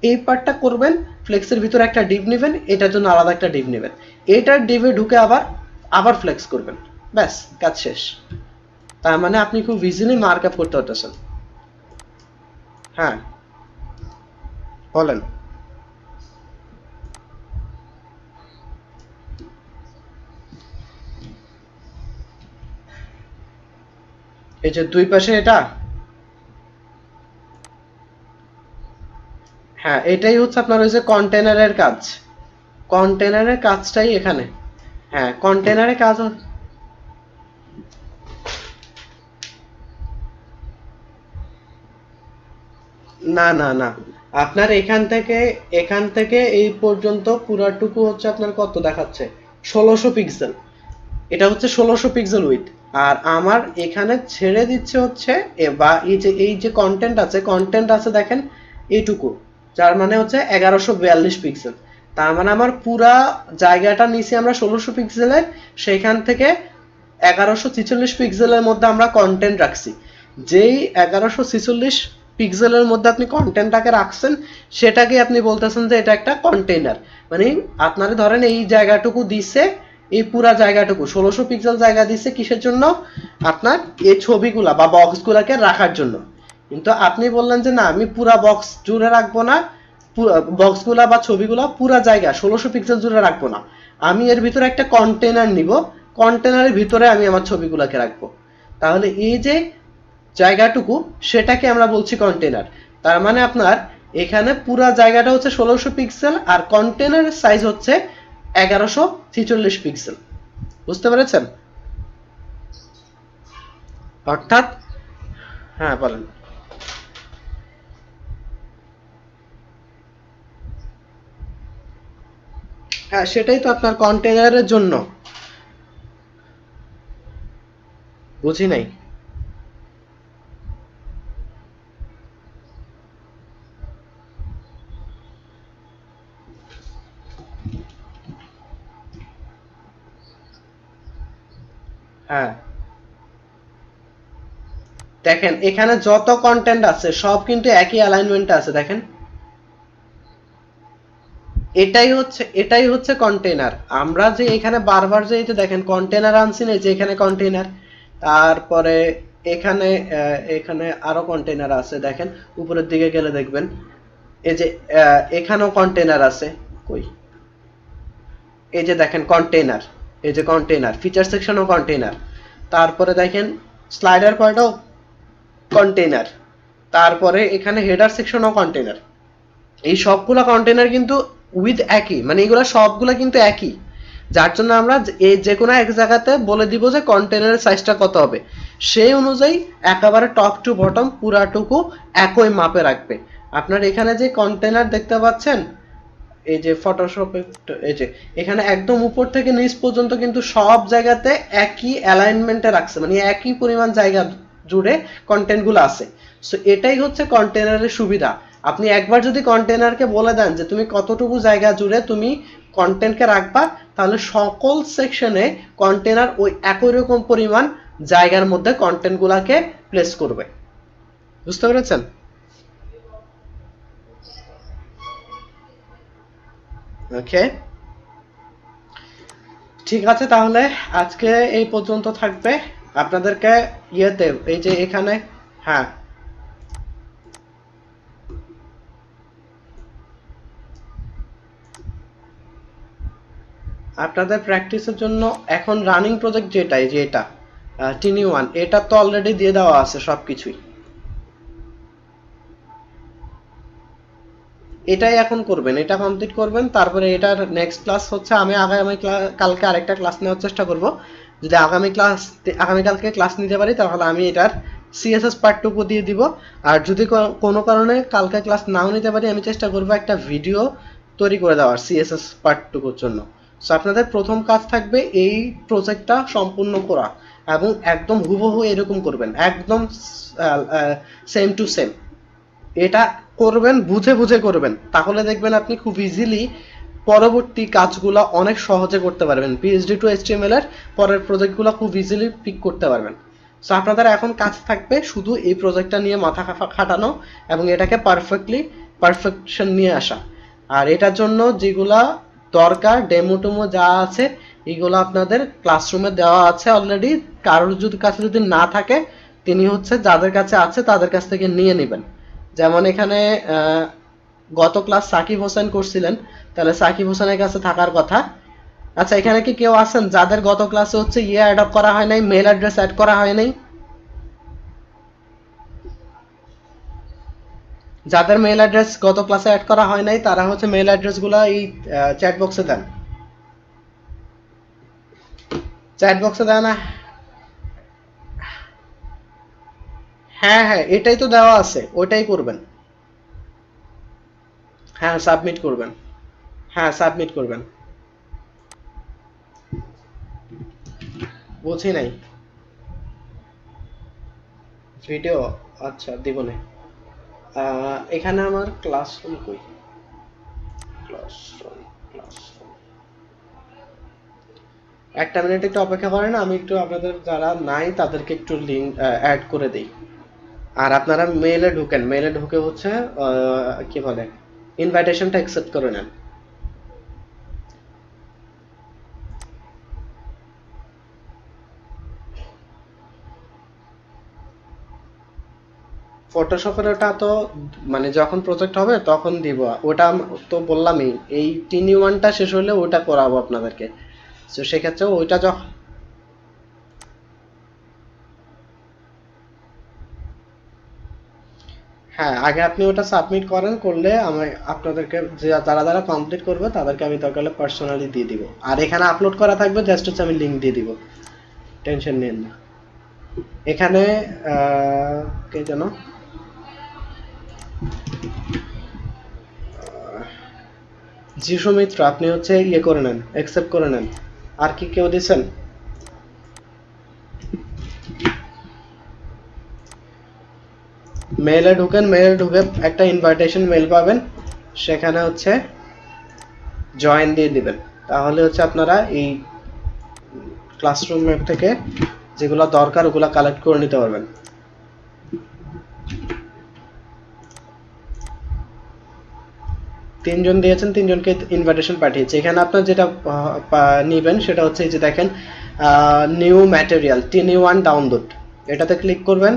এই পার্টটা করবেন, ফ্লেক্সের ভিতরে একটা ডিপ নেবেন, এটার জন্য আলাদা একটা ডিপ নেবেন, এটার ডিপে ঢুকে আবার আবার ফ্লেক্স করবেন, ব্যাস কাজ শেষ। তার মানে আপনি খুব ইজিলি মার্ক আপ করতে পারতেছেন। হ্যাঁ, বলেন। এই যে দুই পাশে এটা, হ্যাঁ এটাই হচ্ছে আপনার ওই যে কন্টেনারের কাজ, কন্টেনারের কাজটাই এখানে। হ্যাঁ কন্টেনারের কাজ না না না, আপনার এখান থেকে এই পর্যন্ত পুরাটুকু হচ্ছে আপনার কত দেখাচ্ছে, 1600 পিক্সেল। এটা হচ্ছে 1600 পিক্সেল উইথ। আর আমার এখানে ছেড়ে দিচ্ছে হচ্ছে বা এই যে কন্টেন্ট আছে দেখেন এইটুকু, যার মানে হচ্ছে 1142 পিক্সেল। তার মানে আমার পুরা জায়গাটা নিচে আমরা 1600 পিক্সেলের, সেখান থেকে 1146 পিক্সেলের মধ্যে আমরা কন্টেন্ট রাখছি। যেই 1146 পিক্সেলের মধ্যে আপনি কন্টেন্টটাকে রাখছেন, সেটাকে আপনি বলতেছেন যে এটা একটা কন্টেইনার। মানে আপনারা ধরেন এই জায়গাটুকু দিছে, এই পুরা জায়গাটুকু 1600 পিক্সেল জায়গা দিছে কিসের জন্য, আপনার এই ছবিগুলা বা বক্সগুলাকে রাখার জন্য। কিন্তু আপনি বললেন যে না, আমি পুরা বক্স জুড়ে রাখবো না, বক্সগুলা বা ছবিগুলা পুরা জায়গা 1600 পিক্সেল জুড়ে রাখবো না, আমি এর ভিতরে একটা কন্টেনার নিব, কন্টেনারের ভিতরে আমি আমার ছবিগুলোকে রাখবো। তাহলে এই যে জায়গাটুকু, সেটাকে আমরা বলছি কন্টেনার। তার মানে আপনার এখানে পুরা জায়গাটা হচ্ছে 1600 পিক্সেল, আর কন্টেনারের সাইজ হচ্ছে 1146 পিক্সেল। বুঝতে পেরেছেন? অর্থাৎ, হ্যাঁ বলেন। হ্যাঁ, সেটাই তো আপনার কন্টেনারের জন্য। বুঝি নাই। হ্যাঁ, দেখেন এখানে যত কন্টেন্ট আছে সব কিন্তু একই অ্যালাইনমেন্টে আছে, দেখেন। এটাই হচ্ছে কন্টেনার। আমরা যে এখানে বারবার যে এই যে দেখেন কন্টেনার আনছি না, যে এখানে কন্টেনার, তারপরে এখানে আরো কন্টেনার আছে, দেখেন উপরের দিকে গেলে দেখবেন এই যে এখানেও কন্টেনার আছে। কই, এই যে দেখেন কন্টেনার, এই যে কন্টেনার ফিচার সেকশনও কন্টেনার, তারপরে দেখেন স্লাইডার পার্টও কন্টেনার, তারপরে এখানে হেডার সেকশনও কন্টেনার। এই সবগুলা কন্টেনার কিন্তু উইথ একই, মানে এগুলো সবগুলা কিন্তু একই। যার জন্য আমরা এই যে কোনো এক জায়গাতে বলে দিব যে কন্টেনারের সাইজটা কত হবে, সেই অনুযায়ী একেবারে টপ টু বটম পুরাটুকু একই মাপে রাখবে। আপনার এখানে যে কন্টেনার দেখতে পাচ্ছেন, এই যে ফটোশপে, এই যে এখানে একদম উপর থেকে নিচ পর্যন্ত কিন্তু সব জায়গাতে একই অ্যালাইনমেন্টে রাখছে, মানে একই পরিমাণ জায়গা জুড়ে কন্টেন্টগুলো আছে। সো এটাই হচ্ছে কন্টেনারের সুবিধা। আপনি একবার যদি কন্টেনারকে বলে দেন যে তুমি কতটুকু জায়গা জুড়ে তুমি কন্টেন্টকে রাখবা, তাহলে সকল সেকশনে কন্টেনার ওই একই রকম পরিমাণ জায়গার মধ্যে কন্টেন্টগুলোকে প্লেস করবে। বুঝতে পেরেছেন? ওকে, ঠিক আছে, তাহলে আজকে এই পর্যন্ত থাকবে। আপনাদেরকে ইয়েতে এই যে এখানে, হ্যাঁ, আপনাদের প্র্যাকটিসের জন্য এখন রানিং প্রজেক্ট যেটা, এই যে এটা টিনি ওয়ান, এটা তো অলরেডি দিয়ে দেওয়া আছে সবকিছুই। এটাই এখন করবেন, এটা কমপ্লিট করবেন, তারপরে এটার নেক্সট ক্লাস হচ্ছে আমি কালকে আরেকটা ক্লাস নেওয়ার চেষ্টা করব। যদি আগামীকালকে ক্লাস নিতে পারি তাহলে আমি এটার সিএসএস পার্টটুকু দিয়ে দিব। আর যদি কোনো কারণে কালকে ক্লাস নাও নিতে পারি, আমি চেষ্টা করব একটা ভিডিও তৈরি করে দেওয়ার সিএসএস পার্টটুকুর জন্য। সো আপনাদের প্রথম কাজ থাকবে এই প্রজেক্টটা সম্পূর্ণ করা, এবং একদম হুবহু এরকম করবেন, একদম সেম টু সেম। এটা করবেন, বুঝে বুঝে করবেন, তাহলে দেখবেন আপনি খুব ইজিলি পরবর্তী কাজগুলো অনেক সহজে করতে পারবেন। পিএইচডি টু এইচটিএমএল এর পরের প্রজেক্টগুলো খুব ইজিলি পিক করতে পারবেন। সো আপনাদের এখন কাজ থাকবে শুধু এই প্রজেক্টটা নিয়ে মাথা খাটানো এবং এটাকে পারফেকশন নিয়ে আসা। আর এটার জন্য যেগুলা দরকার ডেমো টেমো যা আছে, এগুলো আপনাদের ক্লাসরুমে দেওয়া আছে অলরেডি। কারোর কাছে যদি না থাকে, তিনি হচ্ছে যাদের কাছে আছে তাদের কাছ থেকে নিয়ে নেবেন। যেমন এখানে গত ক্লাস সাকিব হোসেন করছিলেন, তাহলে সাকিব হোসেনের কাছে থাকার কথা। আচ্ছা, এখানে কি কেউ আছেন যাদের গত ক্লাসে হচ্ছে অ্যাড আপ করা হয় নাই, মেল অ্যাড্রেস অ্যাড করা হয় নাই? যাদের মেল অ্যাড্রেস গত ক্লাসে অ্যাড করা হয় নাই, তারা হচ্ছে মেল অ্যাড্রেসগুলো এই চ্যাট বক্সে দেন। চ্যাট বক্সে দেন না? হ্যাঁ হ্যাঁ, এটাই তো দেওয়া আছে, ওইটাই করবেন। হ্যাঁ সাবমিট করবেন, হ্যাঁ সাবমিট করবেন। বুঝি নাই। ভিডিও, আচ্ছা দিবনে। এখানে আমার ক্লাসরুম কই, ক্লাসরুম, ক্লাসরুম, একটা মিনিট একটু অপেক্ষা করেন, আমি একটু আপনাদের যারা নাই তাদেরকে একটু লিঙ্ক অ্যাড করে দিই। আর আপনারা মেইলে ঢুকেন, মেইলে ঢুকে হচ্ছে কি বলে ইনভাইটেশনটা অ্যাকসেপ্ট করে নেন। ফটোশপের ওটা তো মানে যখন প্রজেক্ট হবে তখন দিব, ওটা তো বললামই, এই টিনি ওয়ানটা শেষ হলে ওটা করাবো আপনাদেরকে। তো সেক্ষেত্রে ওইটা যখন, হ্যাঁ আগে আপনি ওটা সাবমিট করেন, করলে আমি আপনাদেরকে যে যারা যারা কমপ্লিট করবে তাদেরকে আমি দরকার হলে পার্সোনালি দিয়ে দিব। আর এখানে আপলোড করা থাকবে, জাস্ট হচ্ছে আমি লিঙ্ক দিয়ে দিব, টেনশন নিন না। এখানে কে যেন, যিশু মিত্র, আপনি হচ্ছে ইয়ে করে নেন, অ্যাকসেপ্ট করে নেন। আর কি কেউ দিছেন? মেইলে ঢুকেন, মেইলে ঢুকে একটা ইনভাইটেশন মেইল পাবেন, সেখানে হচ্ছে জয়েন দিয়ে দিবেন। তাহলে হচ্ছে আপনারা এই ক্লাসরুমের থেকে যেগুলো দরকার ওগুলো কালেক্ট করে নিতে পারবেন। তিনজন দিয়েছেন, তিনজনকে ইনভাইটেশন পাঠিয়েছে। এখানে আপনার যেটা নেবেন সেটা হচ্ছে এই যে দেখেন, নিউ ম্যাটেরিয়াল টিনি ওয়ান ডাউনলোড, এটাতে ক্লিক করবেন।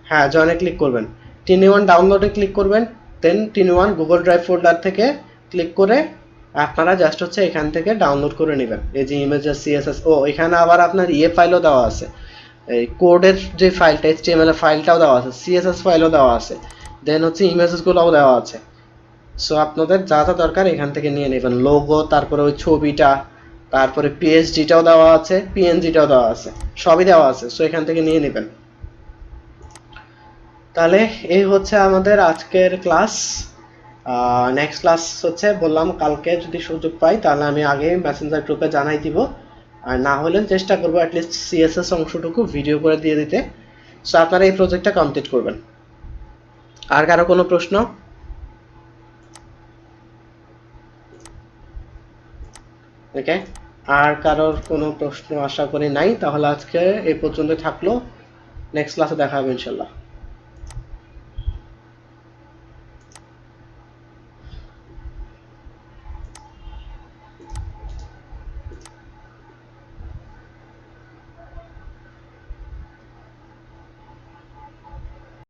হ্যাঁ জয়েনে ক্লিক করবেন, টিনি ওয়ান ডাউনলোডে ক্লিক করবেন, দেন টিনি ওয়ান গুগল ড্রাইভ ফোল্ডার থেকে ক্লিক করে আপনারা জাস্ট হচ্ছে এখান থেকে ডাউনলোড করে নেবেন। এই যে ইমেজেস সিএসএস, ও এখানে আবার আপনার ইয়ে ফাইলও দেওয়া আছে, এই কোডের যে ফাইলটা এইচটিএমএল এর ফাইলটাও দেওয়া আছে, সিএসএস ফাইলও দেওয়া আছে, দেন হচ্ছে ইমেজেসগুলোও দেওয়া আছে। সো আপনাদের যা যা দরকার এখান থেকে নিয়ে নেবেন, লোগো, তারপরে ওই ছবিটা, তারপরে পিএসডিটাও দেওয়া আছে, পিএনজিটাও দেওয়া আছে, সবই দেওয়া আছে। সো এখান থেকে নিয়ে নেবেন। তাহলে এই হচ্ছে আমাদের আজকের ক্লাস। নেক্সট ক্লাস হচ্ছে বললাম কালকে, যদি সুযোগ পাই তাহলে আমি আগে মেসেঞ্জার গ্রুপে জানাই দিব, আর না হলে চেষ্টা করবো অ্যাটলিস্ট সিএসএস অংশটুকু ভিডিও করে দিয়ে দিতে। সো আপনারা এই প্রজেক্টটা কমপ্লিট করবেন। আর কারো কোনো প্রশ্ন? ওকে, আর কারোর কোনো প্রশ্ন আশা করি নাই, তাহলে আজকে এই পর্যন্ত থাকলো। নেক্সট ক্লাসে দেখা হবে ইনশাল্লাহ।